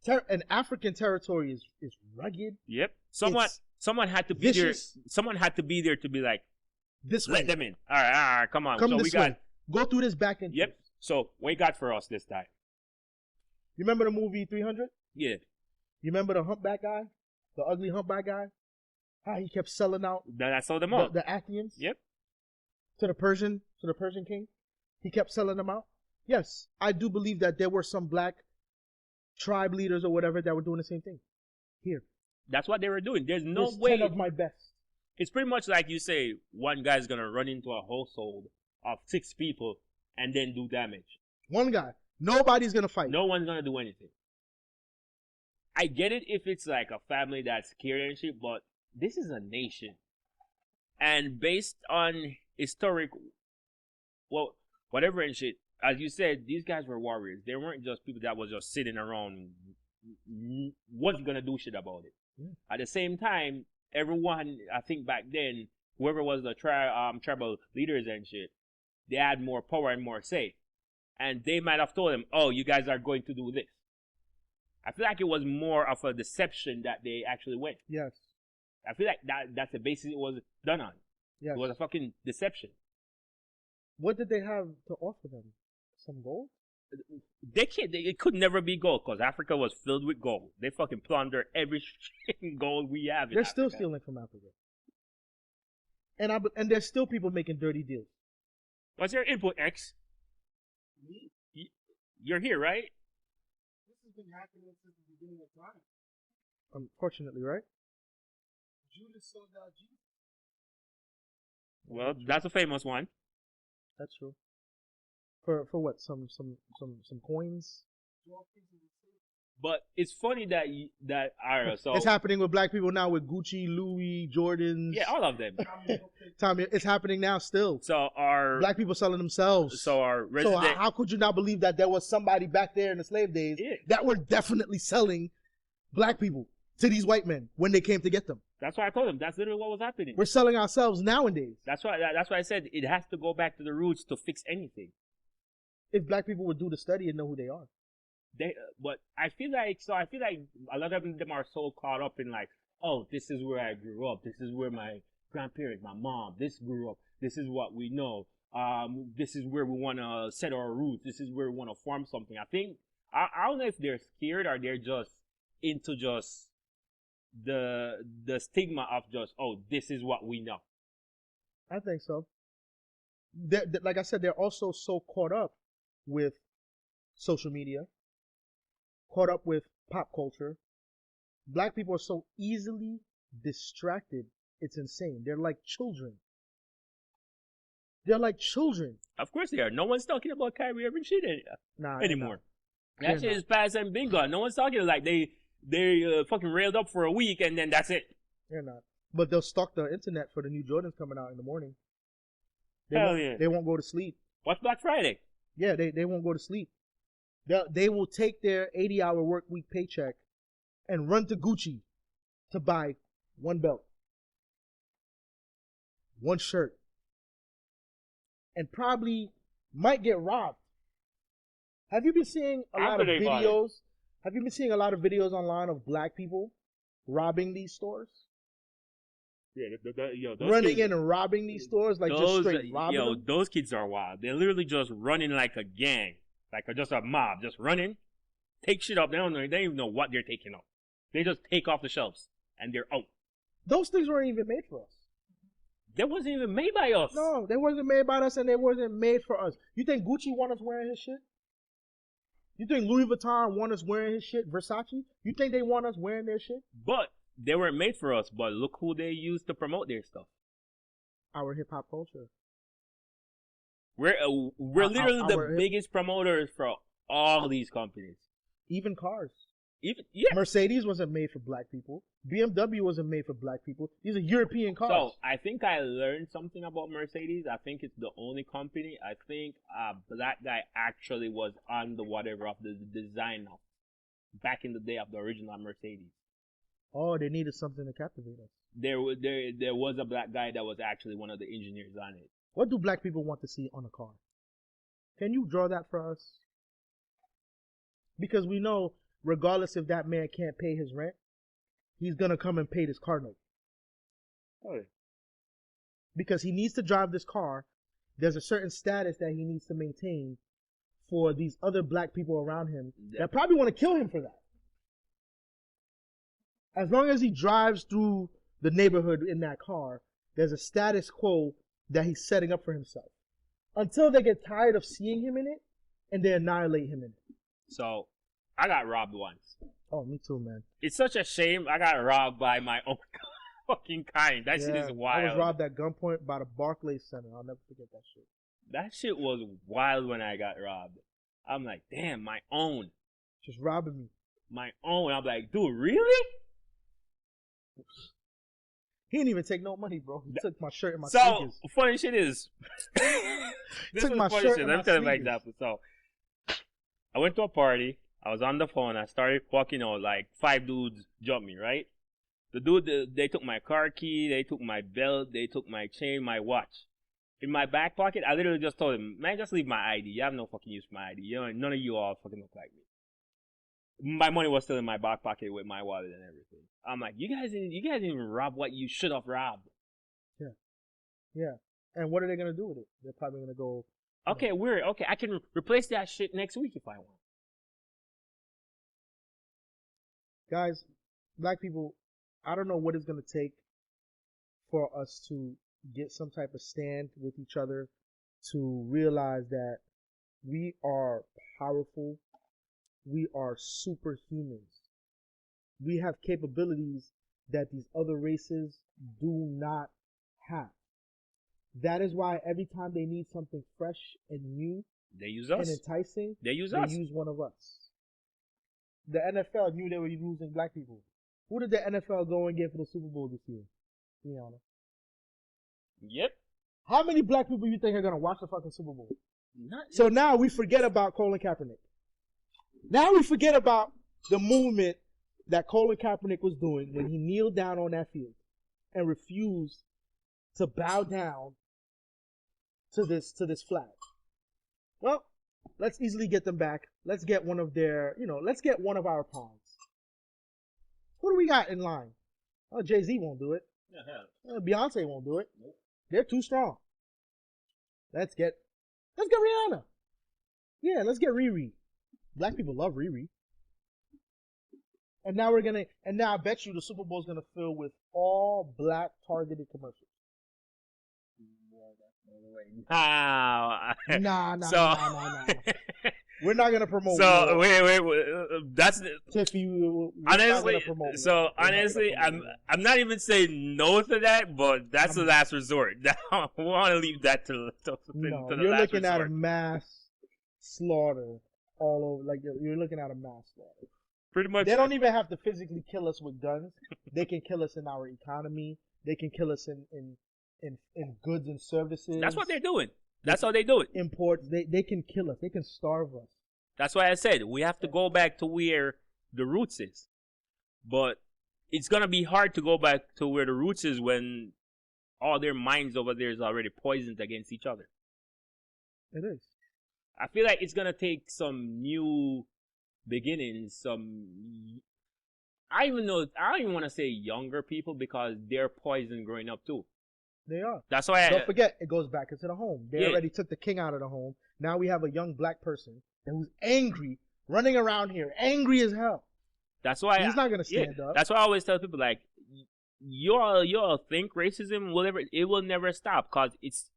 S1: And African territory is rugged.
S2: Yep. Someone had to be
S1: vicious.
S2: there. Someone had to be there to be like,
S1: this
S2: let
S1: way.
S2: them in. All right, come on.
S1: Come
S2: so
S1: this
S2: we got
S1: way. Go through this back end.
S2: Yep. So what you got for us this time?
S1: You remember the movie 300?
S2: Yeah.
S1: You remember the humpback guy, the ugly humpback guy? How he kept selling out.
S2: Then I sold them out.
S1: The Athenians.
S2: Yep.
S1: To the Persian king. He kept selling them out. Yes, I do believe that there were some black tribe leaders or whatever that were doing the same thing. Here.
S2: That's what they were doing. There's no
S1: There's
S2: way.
S1: 10 of my best.
S2: It's pretty much like you say, one guy's gonna run into a household of 6 people and then do damage.
S1: One guy. Nobody's gonna fight.
S2: No one's gonna do anything. I get it if it's like a family that's scared and shit, but this is a nation. And based on historic, well, whatever and shit, as you said, these guys were warriors. They weren't just people that was just sitting around, wasn't gonna do shit about it.
S1: Yeah.
S2: At the same time, everyone, I think back then, whoever was the tribal leaders and shit, they had more power and more say. And they might have told them, oh, you guys are going to do this. I feel like it was more of a deception that they actually went.
S1: Yes.
S2: I feel like that's the basis it was done on.
S1: Yes.
S2: It was a fucking deception.
S1: What did they have to offer them? Some gold?
S2: It could never be gold, because Africa was filled with gold. They fucking plundered every gold we have in
S1: They're
S2: Africa.
S1: still stealing from Africa. And there's still people making dirty deals.
S2: What's your input, X?
S3: Me?
S2: You're here, right?
S3: This has been happening since the beginning of time.
S1: Unfortunately, right?
S3: Judas sold out Jesus.
S2: Well, that's a famous one.
S1: That's true. For what? Some coins?
S3: 12 pieces of silver.
S2: But it's funny that Ira, so
S1: It's happening with black people now with Gucci, Louis, Jordans.
S2: yeah, all of them.
S1: Tommy, it's happening now still.
S2: So our
S1: Black people selling themselves.
S2: so our
S1: So
S2: resident
S1: how could you not believe that there was somebody back there in the slave days
S2: Yeah.
S1: that were definitely selling black people to these white men when they came to get them?
S2: that's why I told him that's literally what was happening.
S1: We're selling ourselves nowadays.
S2: That's why I said it has to go back to the roots to fix anything.
S1: If black people would do the study and know who they are.
S2: But I feel like a lot of them are so caught up in like, oh, this is where I grew up. This is where my grandparents, my mom, this grew up. This is what we know. This is where we want to set our roots. This is where we want to form something. I think I don't know if they're scared or they're just into just the stigma of just, oh, this is what we know.
S1: I think so. Like I said, they're also so caught up with social media, caught up with pop culture. Black people are so easily distracted. It's insane. They're like children. They're like children.
S2: Of course they are. No one's talking about Kyrie Irving shit anymore. That shit is past and been gone. No one's talking like they fucking railed up for a week and then that's it.
S1: They're not. But they'll stalk the internet for the new Jordans coming out in the morning. They won't go to sleep.
S2: Watch Black Friday.
S1: Yeah, they won't go to sleep. They will take their 80-hour work week paycheck and run to Gucci to buy one belt, one shirt, and probably might get robbed. Have you been seeing a lot of videos? Have you been seeing a lot of videos online of black people robbing these stores?
S2: Yeah,
S1: running in and robbing these stores, like just straight robbing them?
S2: Those kids are wild. They're literally just running like a gang, just a mob, just running, take shit up. They don't even know what they're taking up. They just take off the shelves and they're out.
S1: Those things weren't even made for us.
S2: They wasn't even made by us.
S1: No, they wasn't made by us, and they wasn't made for us. You think Gucci want us wearing his shit? You think Louis Vuitton want us wearing his shit? Versace? You think they want us wearing their shit?
S2: But they weren't made for us. But look who they use to promote their stuff.
S1: Our hip hop culture.
S2: We're literally the biggest promoters for all these companies.
S1: Even cars.
S2: Yeah.
S1: Mercedes wasn't made for black people. BMW wasn't made for black people. These are European cars.
S2: So I think I learned something about Mercedes. I think it's the only company. I think a black guy actually was on the whatever of the design of back in the day of the original Mercedes.
S1: Oh, they needed something to captivate us.
S2: There was a black guy that was actually one of the engineers on it.
S1: What do black people want to see on a car? Can you draw that for us? Because we know, regardless if that man can't pay his rent, he's going to come and pay this car note.
S2: Oh, yeah.
S1: Because he needs to drive this car. There's a certain status that he needs to maintain for these other black people around him that probably want to kill him for that. As long as he drives through the neighborhood in that car, there's a status quo that he's setting up for himself. Until they get tired of seeing him in it, and they annihilate him in it.
S2: So, I got robbed once.
S1: Oh, me too, man.
S2: It's such a shame I got robbed by my own fucking kind. That shit is wild.
S1: I was robbed at gunpoint by the Barclays Center. I'll never forget that shit.
S2: That shit was wild when I got robbed. I'm like, damn, my own.
S1: Just robbing me.
S2: My own. I'm like, dude, really?
S1: He didn't even take no money, bro. He took my shirt and my sneakers.
S2: So, funny shit is... this
S1: took
S2: was
S1: my
S2: funny
S1: shirt
S2: shit.
S1: and
S2: Let me
S1: my
S2: tell you my
S1: sneakers.
S2: example. So, I went to a party. I was on the phone. I started walking out. Like, 5 dudes jumped me, right? The dude, they took my car key. They took my belt. They took my chain, my watch. In my back pocket, I literally just told him, man, just leave my ID. You have no fucking use for my ID. You know, none of you all fucking look like me. My money was still in my back pocket with my wallet and everything. I'm like, you guys didn't even rob what you should have robbed.
S1: Yeah. And what are they going to do with it? They're probably going to go...
S2: Okay, weird. Okay, I can replace that shit next week if I want.
S1: Guys, black people, I don't know what it's going to take for us to get some type of stand with each other to realize that we are powerful. We are superhumans. We have capabilities that these other races do not have. That is why every time they need something fresh and new,
S2: they use us.
S1: And enticing,
S2: they use
S1: one of us. The NFL knew they were losing black people. Who did the NFL go and get for the Super Bowl this year? Be honest.
S2: Yep.
S1: How many black people you think are going to watch the fucking Super Bowl? So now we forget about Colin Kaepernick. Now we forget about the movement that Colin Kaepernick was doing when he kneeled down on that field and refused to bow down to this flag. Well, let's easily get them back. Let's get one of their, let's get one of our pawns. Who do we got in line? Oh, Jay-Z won't do it. Beyonce won't do it. Nope. They're too strong. Let's get Rihanna. Yeah, let's get Riri. Black people love Riri. And now I bet you the Super Bowl is gonna fill with all black targeted commercials. Nah. We're not gonna promote.
S2: So wait. That's
S1: Tiffy.
S2: honestly. So honestly, I'm not even saying no to that, but that's the last resort. I want to leave that to the
S1: you're
S2: last
S1: looking
S2: resort.
S1: at a mass slaughter all over. Like you're looking at a mass slaughter.
S2: Pretty much.
S1: They don't even have to physically kill us with guns. They can kill us in our economy. They can kill us in goods and services.
S2: That's what they're doing. That's how they do it.
S1: Imports. They can kill us. They can starve us.
S2: That's why I said we have to go back to where the roots is. But it's gonna be hard to go back to where the roots is when all their minds over there is already poisoned against each other.
S1: It is.
S2: I feel like it's gonna take some new beginnings. I don't even want to say younger people because they're poisoned growing up too.
S1: They are.
S2: That's why.
S1: Don't forget, it goes back into the home. They
S2: Yeah.
S1: already took the king out of the home. Now we have a young black person who's angry, running around here, angry as hell.
S2: That's why
S1: He's not gonna stand up.
S2: That's why I always tell people like, y'all think racism will never stop because it's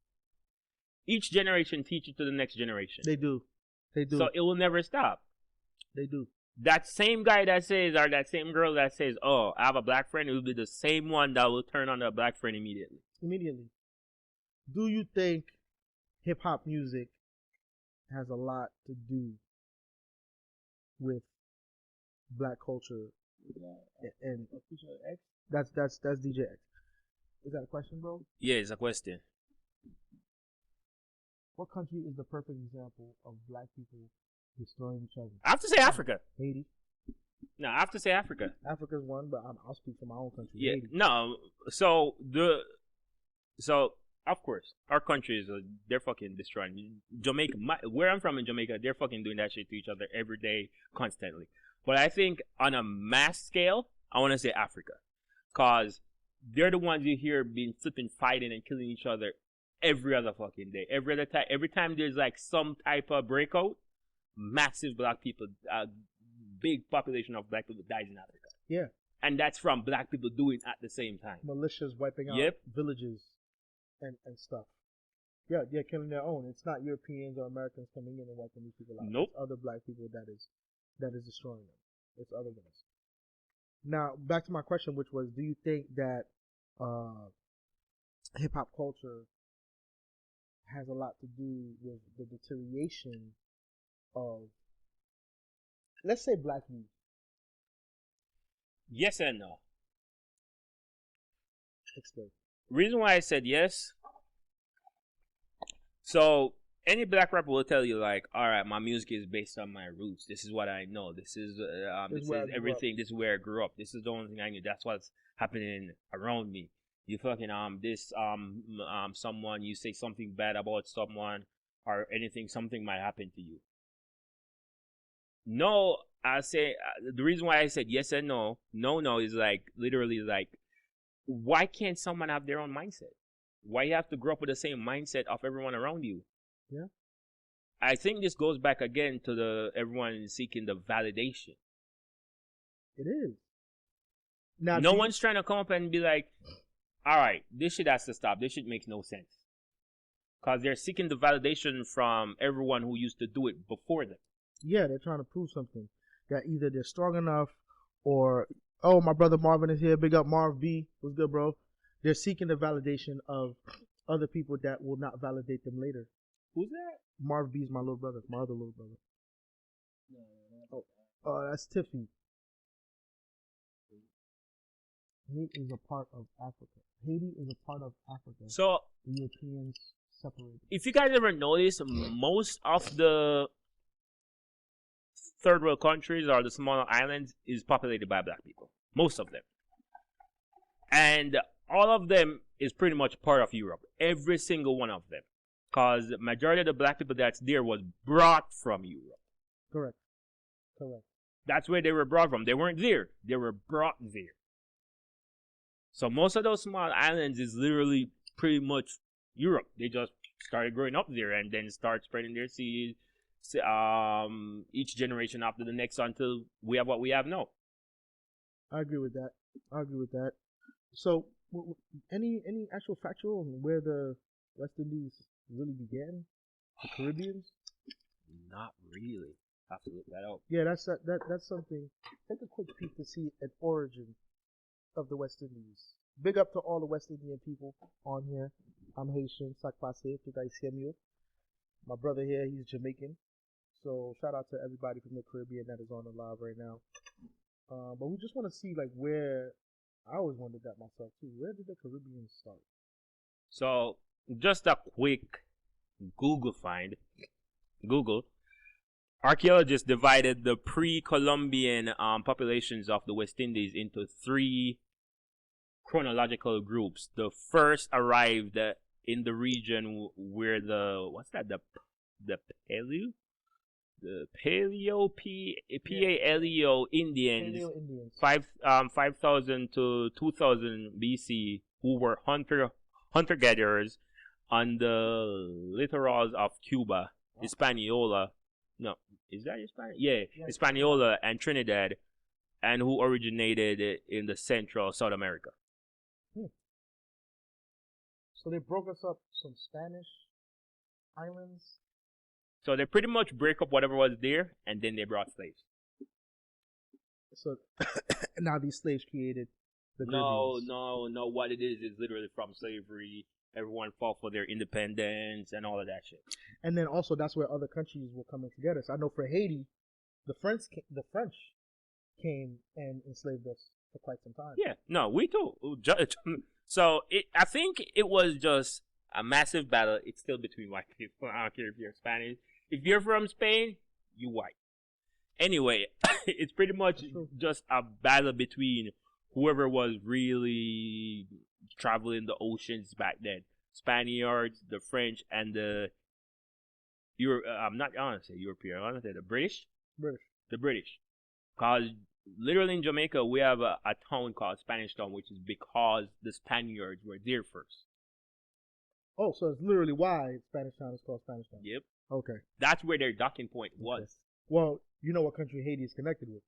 S2: each generation teaches to the next generation.
S1: They do.
S2: So it will never stop.
S1: They do.
S2: That same guy that says, or that same girl that says, "Oh, I have a black friend," it will be the same one that will turn on a black friend immediately.
S1: Immediately. Do you think hip hop music has a lot to do with black culture? And that's DJ X. Is that a question, bro?
S2: Yeah, it's a question.
S1: What country is the perfect example of black people destroying each other?
S2: I have to say Africa.
S1: Haiti.
S2: No, I have to say Africa.
S1: Africa's one, but I'll speak for my own country.
S2: Yeah,
S1: Haiti.
S2: no. So of course, our countries they're fucking destroying Jamaica. Where I'm from in Jamaica, they're fucking doing that shit to each other every day, constantly. But I think on a mass scale, I want to say Africa, cause they're the ones you hear being flipping, fighting, and killing each other every other fucking day. Every time there's like some type of breakout, massive black people, big population of black people dies in Africa.
S1: Yeah.
S2: And that's from black people doing at the same time.
S1: Militias wiping out villages and stuff. Yeah, killing their own. It's not Europeans or Americans coming in and wiping these people out.
S2: Nope.
S1: It's other black people that is destroying them. It's other guys. Now, back to my question, which was, do you think that hip hop culture has a lot to do with the deterioration of, let's say, black youth?
S2: Yes and no.
S1: Explain.
S2: Reason why I said yes. So any black rapper will tell you like, all right, my music is based on my roots. This is what I know. This is everything. This is where I grew up. This is the only thing I knew. That's what's happening around me. You fucking someone, you say something bad about someone or anything, something might happen to you. No, I say the reason why I said yes and no is like literally like, why can't someone have their own mindset? Why you have to grow up with the same mindset of everyone around you?
S1: Yeah.
S2: I think this goes back again to everyone seeking the validation.
S1: It is. Now,
S2: no one's trying to come up and be like, all right, this shit has to stop. This shit makes no sense. Because they're seeking the validation from everyone who used to do it before them.
S1: Yeah, they're trying to prove something. That either they're strong enough or, oh, my brother Marvin is here. Big up Marv B. What's good, bro? They're seeking the validation of other people that will not validate them later.
S2: Who's that?
S1: Marv B is my little brother. My other little brother. Oh, that's Tiffy. Haiti is a part of Africa. Haiti is a part of Africa.
S2: So,
S1: the Europeans separated.
S2: If you guys ever notice, most of the third world countries or the smaller islands is populated by black people. Most of them. And all of them is pretty much part of Europe. Every single one of them. Because the majority of the black people that's there was brought from Europe.
S1: Correct.
S2: That's where they were brought from. They weren't there. They were brought there. So most of those small islands is literally pretty much Europe. They just started growing up there and then start spreading their seeds each generation after the next until we have what we have now.
S1: I agree with that. So, any actual factual on where the West Indies really began? The Caribbeans?
S2: Not really. Have to look that up.
S1: Yeah, that's something. Take a quick peek to see an origin of the West Indies. Big up to all the West Indian people on here. I'm Haitian, Sakpase, Tugaisiemio. My brother here, he's Jamaican. So shout out to everybody from the Caribbean that is on the live right now. But we just want to see like where. I always wondered that myself too. Where did the Caribbean start?
S2: So just a quick Google find. Google. Archaeologists divided the pre-Columbian populations of the West Indies into 3 chronological groups. The first arrived in the region where the Paleo Indians, 5,000 to 2,000 BC, who were hunter gatherers on the littorals of Cuba, Hispaniola. No, is that Hispaniola? Yeah, Hispaniola and Trinidad, and who originated in the Central South America.
S1: So they broke us up some Spanish islands.
S2: So they pretty much break up whatever was there, and then they brought slaves.
S1: So now these slaves created the
S2: No.
S1: Caribbeans.
S2: What it is literally from slavery. Everyone fought for their independence and all of that shit.
S1: And then also that's where other countries were coming together. So I know for Haiti, the French came and enslaved us for quite some time.
S2: Yeah, no, we too. So I think it was just a massive battle. It's still between white people. I don't care if you're Spanish. If you're from Spain, you white. Anyway, it's pretty much just a battle between whoever was really traveling the oceans back then. Spaniards, the French, and the I'm not gonna say European. I'm gonna say the British. The British. Cause literally in Jamaica we have a town called Spanish Town, which is because the Spaniards were there first.
S1: Oh, so it's literally why Spanish Town is called Spanish Town.
S2: Yep.
S1: Okay.
S2: That's where their docking point was.
S1: Okay. Well, you know what country Haiti is connected with?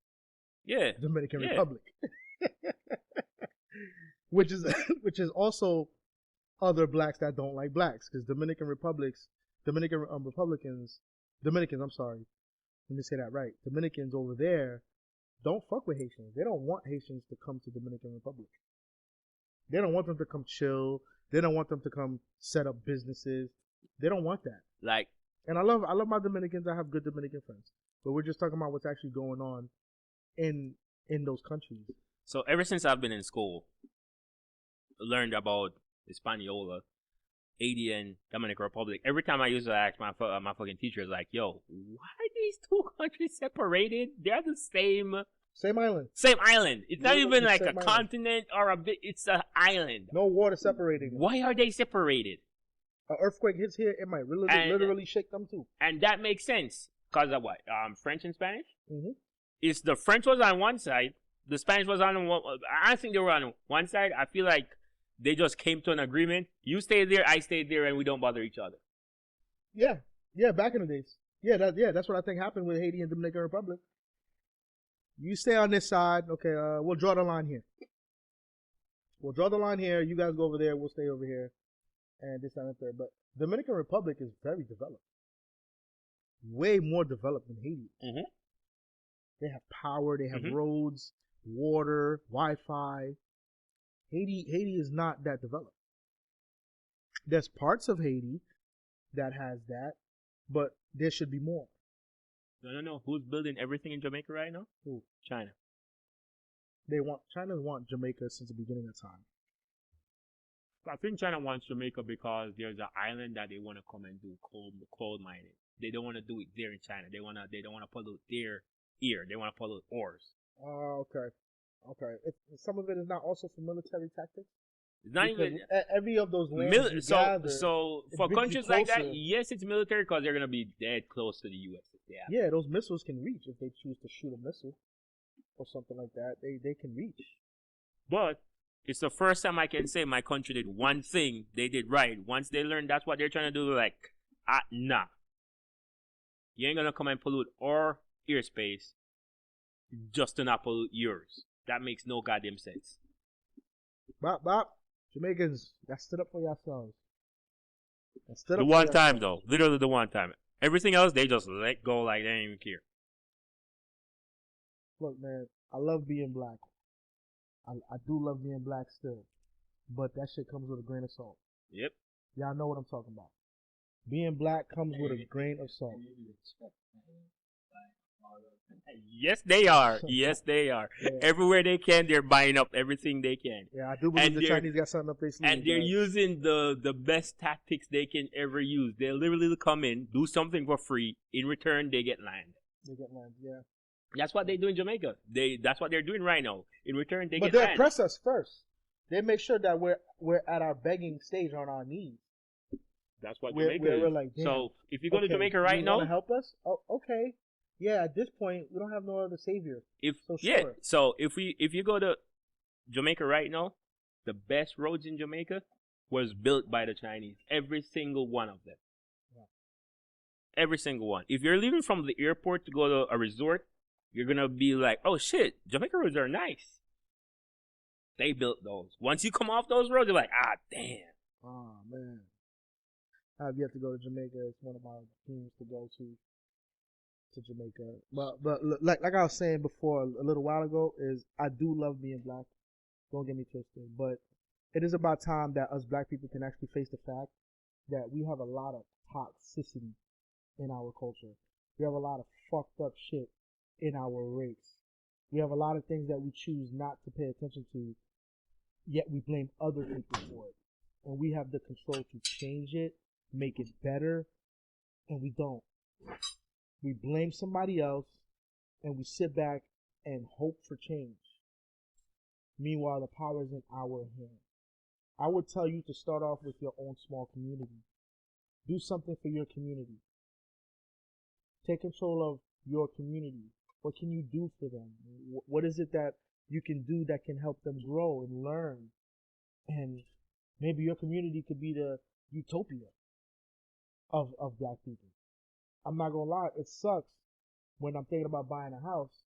S2: Yeah.
S1: Dominican Republic. which is also other blacks that don't like blacks, because Dominicans, I'm sorry. Let me say that right. Dominicans over there don't fuck with Haitians. They don't want Haitians to come to Dominican Republic. They don't want them to come chill. They don't want them to come set up businesses. They don't want that.
S2: Like,
S1: and I love my Dominicans. I have good Dominican friends. But we're just talking about what's actually going on in those countries.
S2: So ever since I've been in school, learned about Hispaniola, Haiti, and Dominican Republic. Every time I used to ask my fucking teachers, like, "Yo, why are these 2 countries separated? They're the same
S1: island.
S2: Same island. It's not even like a
S1: island.
S2: Continent or a bit. It's an island.
S1: No water separating them.
S2: Why are they separated?
S1: An earthquake hits here, it might literally shake them too.
S2: And that makes sense because of what? French and Spanish.
S1: Mm-hmm.
S2: It's the French was on one side, the Spanish was on one. I think they were on one side. I feel like they just came to an agreement. You stay there, I stay there, and we don't bother each other.
S1: Yeah, back in the days. That's what I think happened with Haiti and Dominican Republic. You stay on this side, okay? We'll draw the line here. You guys go over there. We'll stay over here, and this and that. But Dominican Republic is very developed, way more developed than Haiti.
S2: Mm-hmm.
S1: They have power. They have roads, water, Wi-Fi. Haiti is not that developed. There's parts of Haiti that has that, but there should be more.
S2: No. Who's building everything in Jamaica right now?
S1: Who?
S2: China.
S1: China want Jamaica since the beginning of time.
S2: I think China wants Jamaica because there's an island that they want to come and do coal mining. They don't want to do it there in China. They don't want to pollute their ear. They want to pollute ours.
S1: Oh, okay. Some of it is not also for military tactics.
S2: It's not even
S1: every of those lands.
S2: So for countries like that, yes, it's military because they're gonna be dead close to the U.S.
S1: Yeah, those missiles can reach if they choose to shoot a missile or something like that. They can reach.
S2: But it's the first time I can say my country did one thing they did right. Once they learned that's what they're trying to do, they're like, nah, you ain't gonna come and pollute our airspace just to not pollute yours. That makes no goddamn sense.
S1: Bop. Jamaicans, that stood up for yourselves.
S2: The one time, though. Literally the one time. Everything else, they just let go like they didn't even care.
S1: Look, man, I love being black. I do love being black still, but that shit comes with a grain of salt.
S2: Yep.
S1: Y'all know what I'm talking about. Being black comes with a grain of salt.
S2: Yes, they are. Yes, they are.
S1: Yeah.
S2: Everywhere they can, they're buying up everything they can.
S1: Yeah, I do believe
S2: And
S1: the
S2: they're-
S1: Chinese got something up their sleeve.
S2: And they're
S1: guys.
S2: using the best tactics they can ever use. They literally come in, do something for free. In return, they get land.
S1: They get land, yeah.
S2: That's what they do in Jamaica. That's what they're doing right now. In return, they
S1: But
S2: get
S1: they
S2: land.
S1: oppress us first. They make sure that we're at our begging stage on our knees.
S2: That's what
S1: Where
S2: Jamaica is.
S1: we're like, damn,
S2: so if you go to
S1: okay,
S2: Jamaica right
S1: you
S2: now,
S1: wanna help us? Oh, okay. Yeah, at this point, we don't have no other savior. So sure.
S2: So if you go to Jamaica right now, the best roads in Jamaica was built by the Chinese. Every single one of them.
S1: Yeah.
S2: Every single one. If you're leaving from the airport to go to a resort, you're gonna be like, oh shit, Jamaica roads are nice. They built those. Once you come off those roads, you're like, ah, damn.
S1: Oh man, I've yet to go to Jamaica. It's one of my dreams to go to Jamaica. But like I was saying before a little while ago, is I do love being black. Don't get me twisted, but it is about time that us black people can actually face the fact that we have a lot of toxicity in our culture. We have a lot of fucked up shit in our race. We have a lot of things that we choose not to pay attention to, yet we blame other people for it. And we have the control to change it, make it better, and we don't. We blame somebody else, and we sit back and hope for change. Meanwhile, the power is in our hand. I would tell you to start off with your own small community. Do something for your community. Take control of your community. What can you do for them? What is it that you can do that can help them grow and learn? And maybe your community could be the utopia of black people. I'm not gonna lie, it sucks when I'm thinking about buying a house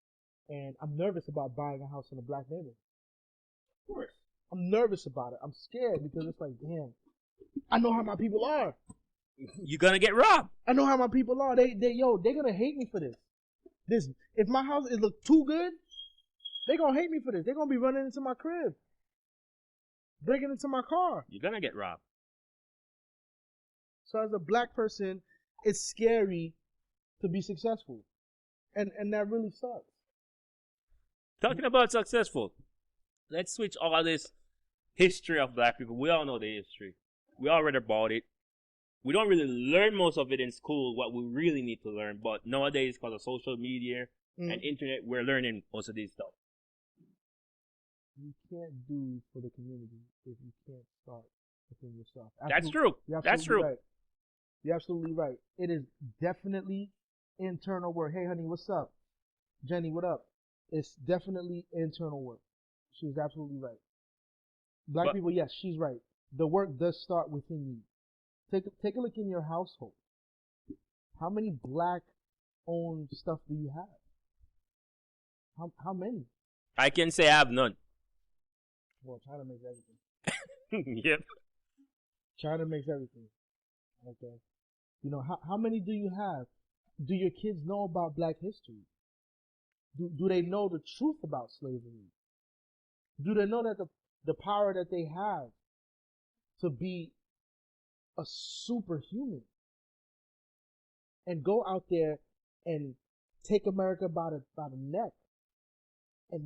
S1: and I'm nervous about buying a house in a black neighborhood.
S2: Of course.
S1: I'm nervous about it. I'm scared because it's like, damn, I know how my people are.
S2: You're gonna get robbed.
S1: I know how my people are. They're gonna hate me for this. If my house is look too good, they're gonna hate me for this. They're gonna be running into my crib, breaking into my car.
S2: You're gonna get robbed.
S1: So as a black person, it's scary to be successful. And that really sucks.
S2: Talking about successful, let's switch all this history of black people. We all know the history. We all read about it. We don't really learn most of it in school, what we really need to learn. But nowadays, because of social media and internet, we're learning most of this stuff.
S1: You can't do for the community if you can't start within yourself.
S2: That's true. That's true.
S1: Right. You're absolutely right. It is definitely internal work. Hey, honey, what's up? Jenny, what up? It's definitely internal work. She's absolutely right. Black people, yes, she's right. The work does start within you. Take a look in your household. How many black-owned stuff do you have? How many?
S2: I can say I have none.
S1: Well, China makes everything.
S2: Yep.
S1: China makes everything. Okay. You know, how many do you have? Do your kids know about black history? Do they know the truth about slavery? Do they know that the power that they have to be a superhuman and go out there and take America by the neck and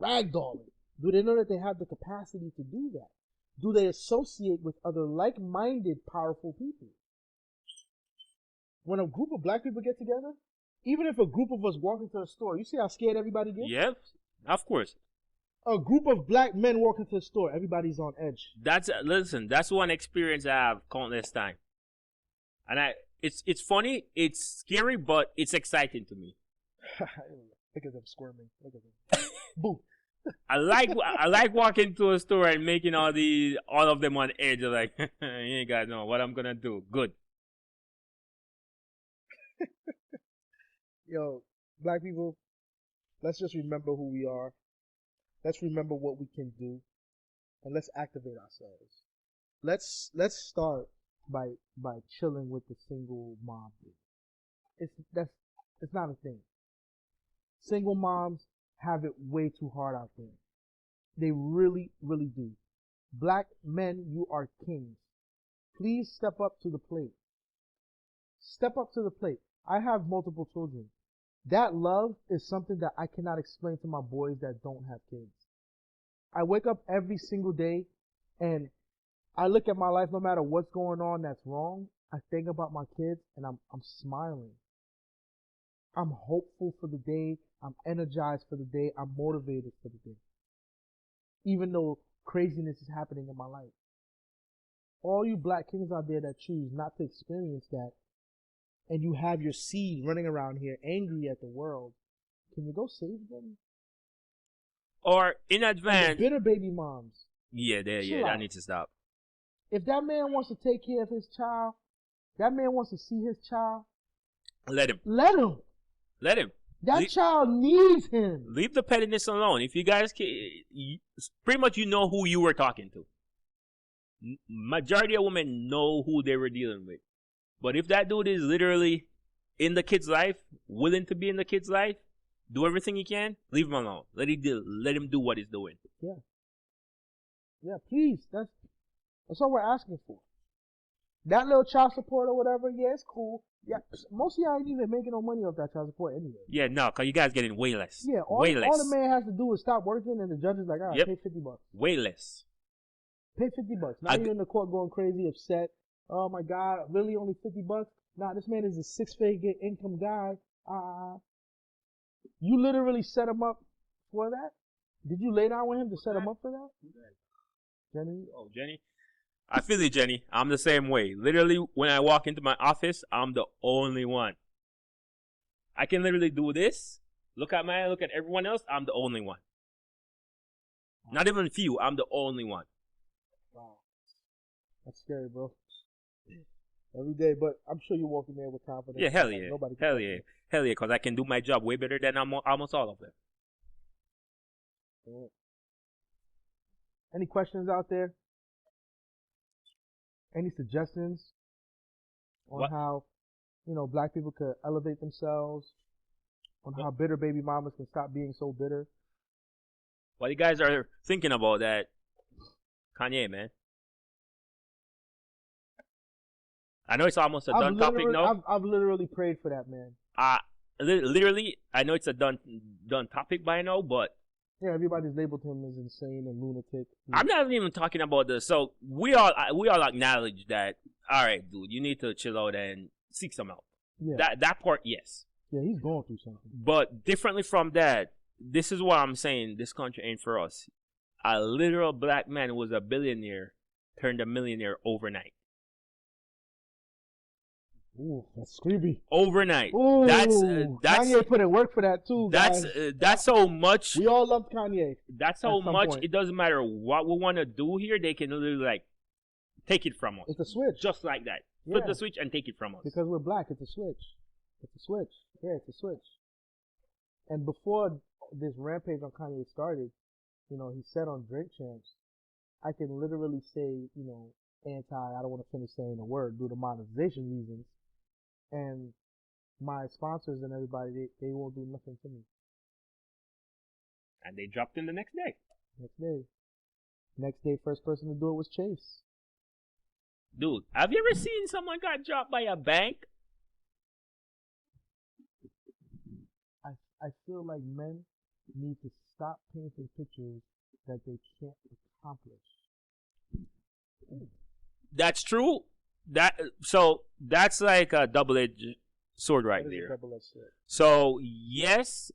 S1: ragdoll it? Do they know that they have the capacity to do that? Do they associate with other like-minded, powerful people? When a group of black people get together, even if a group of us walk into a store, you see how scared everybody gets?
S2: Yep, of course.
S1: A group of black men walk into a store, everybody's on edge.
S2: That's one experience I have countless time, and it's funny, it's scary, but it's exciting to me.
S1: Look at them squirming. Look at them. Boom.
S2: I like walking to a store and making all of them on edge. They're like, you ain't got know what I'm gonna do. Good.
S1: Yo, black people, let's just remember who we are. Let's remember what we can do, and let's activate ourselves. Let's start by chilling with the single mom. it's not a thing. Single moms have it way too hard out there. They really, really do. Black men, you are kings. Please step up to the plate. Step up to the plate. I have multiple children. That love is something that I cannot explain to my boys that don't have kids. I wake up every single day and I look at my life, no matter what's going on that's wrong. I think about my kids and I'm smiling. I'm hopeful for the day. I'm energized for the day. I'm motivated for the day. Even though craziness is happening in my life. All you black kings out there that choose not to experience that, and you have your seed running around here angry at the world, can you go save them?
S2: Or in advance,
S1: bitter baby moms.
S2: That needs to stop.
S1: If that man wants to take care of his child, that man wants to see his child,
S2: let him.
S1: That child needs him.
S2: Leave the pettiness alone. If you guys pretty much you know who you were talking to. Majority of women know who they were dealing with. But if that dude is literally in the kid's life, willing to be in the kid's life, do everything he can, leave him alone. Let him do what he's doing.
S1: Yeah, please. That's all we're asking for. That little child support or whatever, yeah, it's cool. Yeah, most of y'all ain't even making no money off that child support anyway.
S2: Yeah, no, because you guys getting way less.
S1: Yeah, all the man has to do is stop working and the judge is like, all right, pay $50.
S2: Way less.
S1: Pay $50. Now you're in the court going crazy, upset. Oh my God, really only $50? Nah, this man is a six-figure income guy. You literally set him up for that? Did you lay down with him to set him up for that? Jenny?
S2: Oh, Jenny? I feel it, Jenny. I'm the same way. Literally, when I walk into my office, I'm the only one. I can literally do this. Look at everyone else. I'm the only one. Not even few. I'm the only one.
S1: Wow. That's scary, bro. Every day, but I'm sure you're walking there with confidence.
S2: Yeah, hell yeah. Hell yeah, because I can do my job way better than almost all of them.
S1: Yeah. Any questions out there? Any suggestions on how, black people could elevate themselves? On how bitter baby mamas can stop being so bitter?
S2: What you guys are thinking about that Kanye, man? I know it's almost a done topic now.
S1: I've literally prayed for that man.
S2: Literally, I know it's a done topic by now, but
S1: yeah, everybody's labeled him as insane and lunatic.
S2: I'm not even talking about this. So we all acknowledge that. All right, dude, you need to chill out and seek some help. Yeah. That part, yes.
S1: Yeah, he's going through something.
S2: But differently from that, this is what I'm saying. This country ain't for us. A literal black man who was a billionaire turned a millionaire overnight.
S1: Ooh, that's creepy.
S2: Overnight.
S1: Ooh, that's Kanye put in work for that too.
S2: That's how much.
S1: We all love Kanye.
S2: That's how much. Point. It doesn't matter what we want to do here. They can literally take it from us.
S1: It's a switch.
S2: Just like that. Flip the switch and take it from us.
S1: Because we're black. It's a switch. It's a switch. Yeah, it's a switch. And before this rampage on Kanye started, he said on Drink Champs, I can literally say, I don't want to finish saying the word due to monetization reasons. And my sponsors and everybody, they won't do nothing to me.
S2: And they dropped in the next day.
S1: Next day, first person to do it was Chase.
S2: Dude, have you ever seen someone got dropped by a bank?
S1: I feel like men need to stop painting pictures that they can't accomplish.
S2: That's true. That's like a double-edged sword right there. So yes,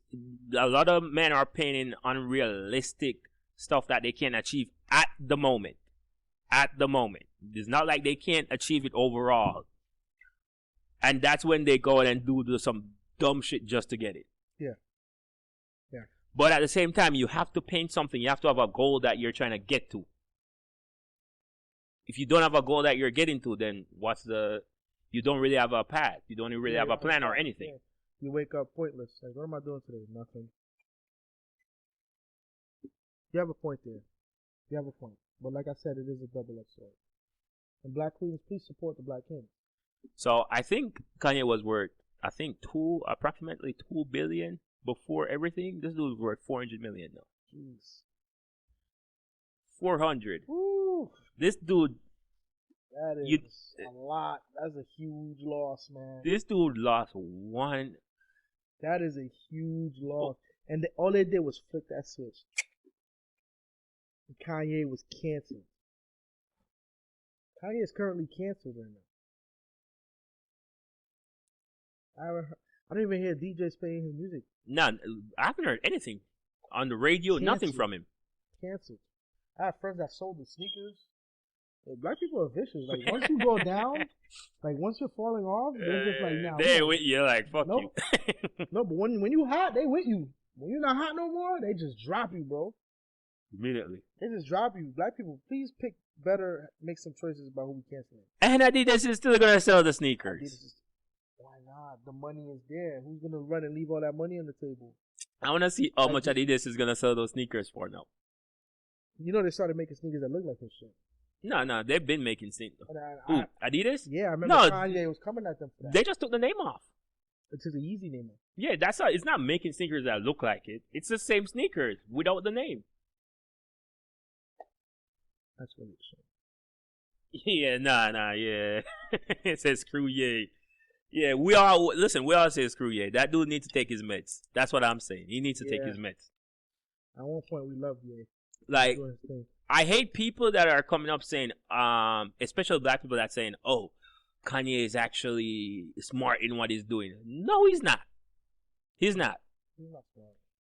S2: a lot of men are painting unrealistic stuff that they can't achieve at the moment. It's not like they can't achieve it overall. And that's when they go and do some dumb shit just to get it.
S1: Yeah.
S2: But at the same time, you have to paint something. You have to have a goal that you're trying to get to. If you don't have a goal that you're getting to, then you don't really have a path. You don't really have a plan or anything.
S1: Yeah. You wake up pointless. Like, what am I doing today? Nothing. You have a point there. But like I said, it is a double-edged sword. And Black Queens, please support the Black Kings.
S2: So I think Kanye was worth I think approximately 2 billion before everything. This dude was worth 400 million now.
S1: Jeez.
S2: 400.
S1: Woo.
S2: This dude.
S1: That is a lot. That's a huge loss, man.
S2: This dude lost one.
S1: That is a huge loss. And all they did was flick that switch. And Kanye was canceled. Kanye is currently canceled right now. I don't even hear DJs playing his music.
S2: None. I haven't heard anything on the radio.
S1: Canceled.
S2: Nothing from him.
S1: Canceled. I have friends that sold the sneakers. Black people are vicious. Like once you go down, like once you're falling off, they're just like, nah.
S2: They're with you, like fuck you.
S1: No, but when you hot, they with you. When you're not hot no more, they just drop you, bro.
S2: Immediately.
S1: They just drop you. Black people, please pick better. Make some choices about who we canceling.
S2: And Adidas is still gonna sell the sneakers.
S1: Why not? The money is there. Who's gonna run and leave all that money on the table?
S2: I wanna see how much Adidas is gonna sell those sneakers for now.
S1: You know they started making sneakers that look like this shit.
S2: No, they've been making sneakers. Adidas?
S1: Yeah, I remember Kanye was coming at them for that.
S2: They just took the name off.
S1: It took the Yeezy name off.
S2: Yeah, it's not making sneakers that look like it. It's the same sneakers without the name.
S1: That's really shit.
S2: Yeah, yeah. It says screw yay. Yeah, we all say screw yay. That dude needs to take his meds. That's what I'm saying. He needs to take his meds.
S1: At one point, we loved Ye.
S2: Like, I hate people that are coming up saying, especially black people that saying, oh, Kanye is actually smart in what he's doing. No, he's not. He's not.
S1: He's not smart.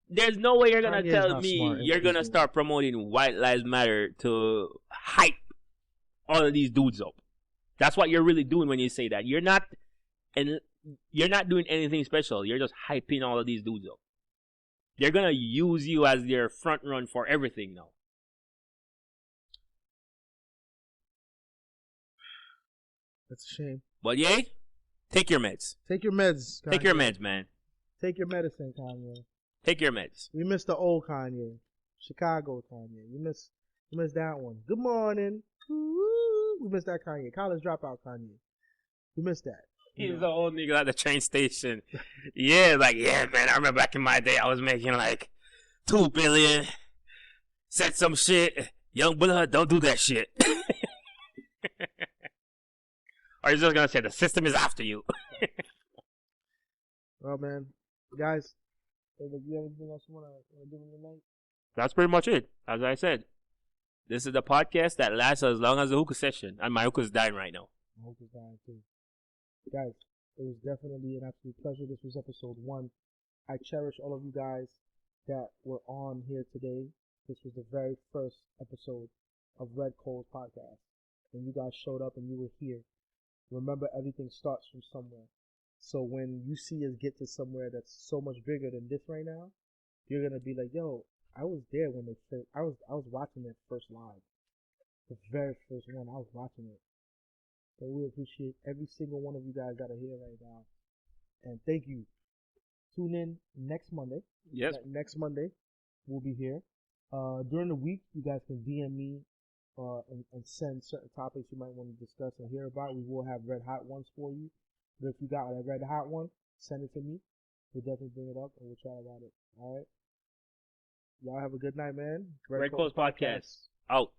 S2: There's no way you're going to
S1: Kanye
S2: tell me you're going to start promoting White Lives Matter to hype all of these dudes up. That's what you're really doing when you say that. You're not doing anything special. You're just hyping all of these dudes up. They're going to use you as their front run for everything now.
S1: That's a shame.
S2: But yeah, take your meds.
S1: Take your meds, Kanye.
S2: Take your meds, man.
S1: Take your medicine, Kanye.
S2: Take your meds.
S1: We miss the old Kanye. Chicago Kanye. We miss that one. Good morning. Woo. We miss that Kanye. College dropout Kanye. We miss that.
S2: He's the old nigga at the train station. Yeah, man, I remember back in my day I was making like 2 billion. Said some shit. Young blood, don't do that shit. Or you're just gonna say the system is after you.
S1: Well, man, guys, you have anything else you wanna do tonight?
S2: That's pretty much it. As I said, this is the podcast that lasts as long as the hookah session, and my hookah's dying right now.
S1: My hookah's dying too. Guys, it was definitely an absolute pleasure. This was episode 1. I cherish all of you guys that were on here today. This was the very first episode of Red COALS podcast, and you guys showed up and you were here. Remember, everything starts from somewhere. So when you see us get to somewhere that's so much bigger than this right now, you're gonna be like, "Yo, I was there when they first. I was watching it first live, the very first one. I was watching it." So we appreciate every single one of you guys that are here right now, and thank you. Tune in next Monday.
S2: Yes.
S1: Next Monday, we'll be here. During the week, you guys can DM me and send certain topics you might want to discuss and hear about. We will have red hot ones for you. But if you got a red hot one, send it to me. We'll definitely bring it up and we'll chat about it. All right. Y'all have a good night, man.
S2: Red COALS podcast. Out.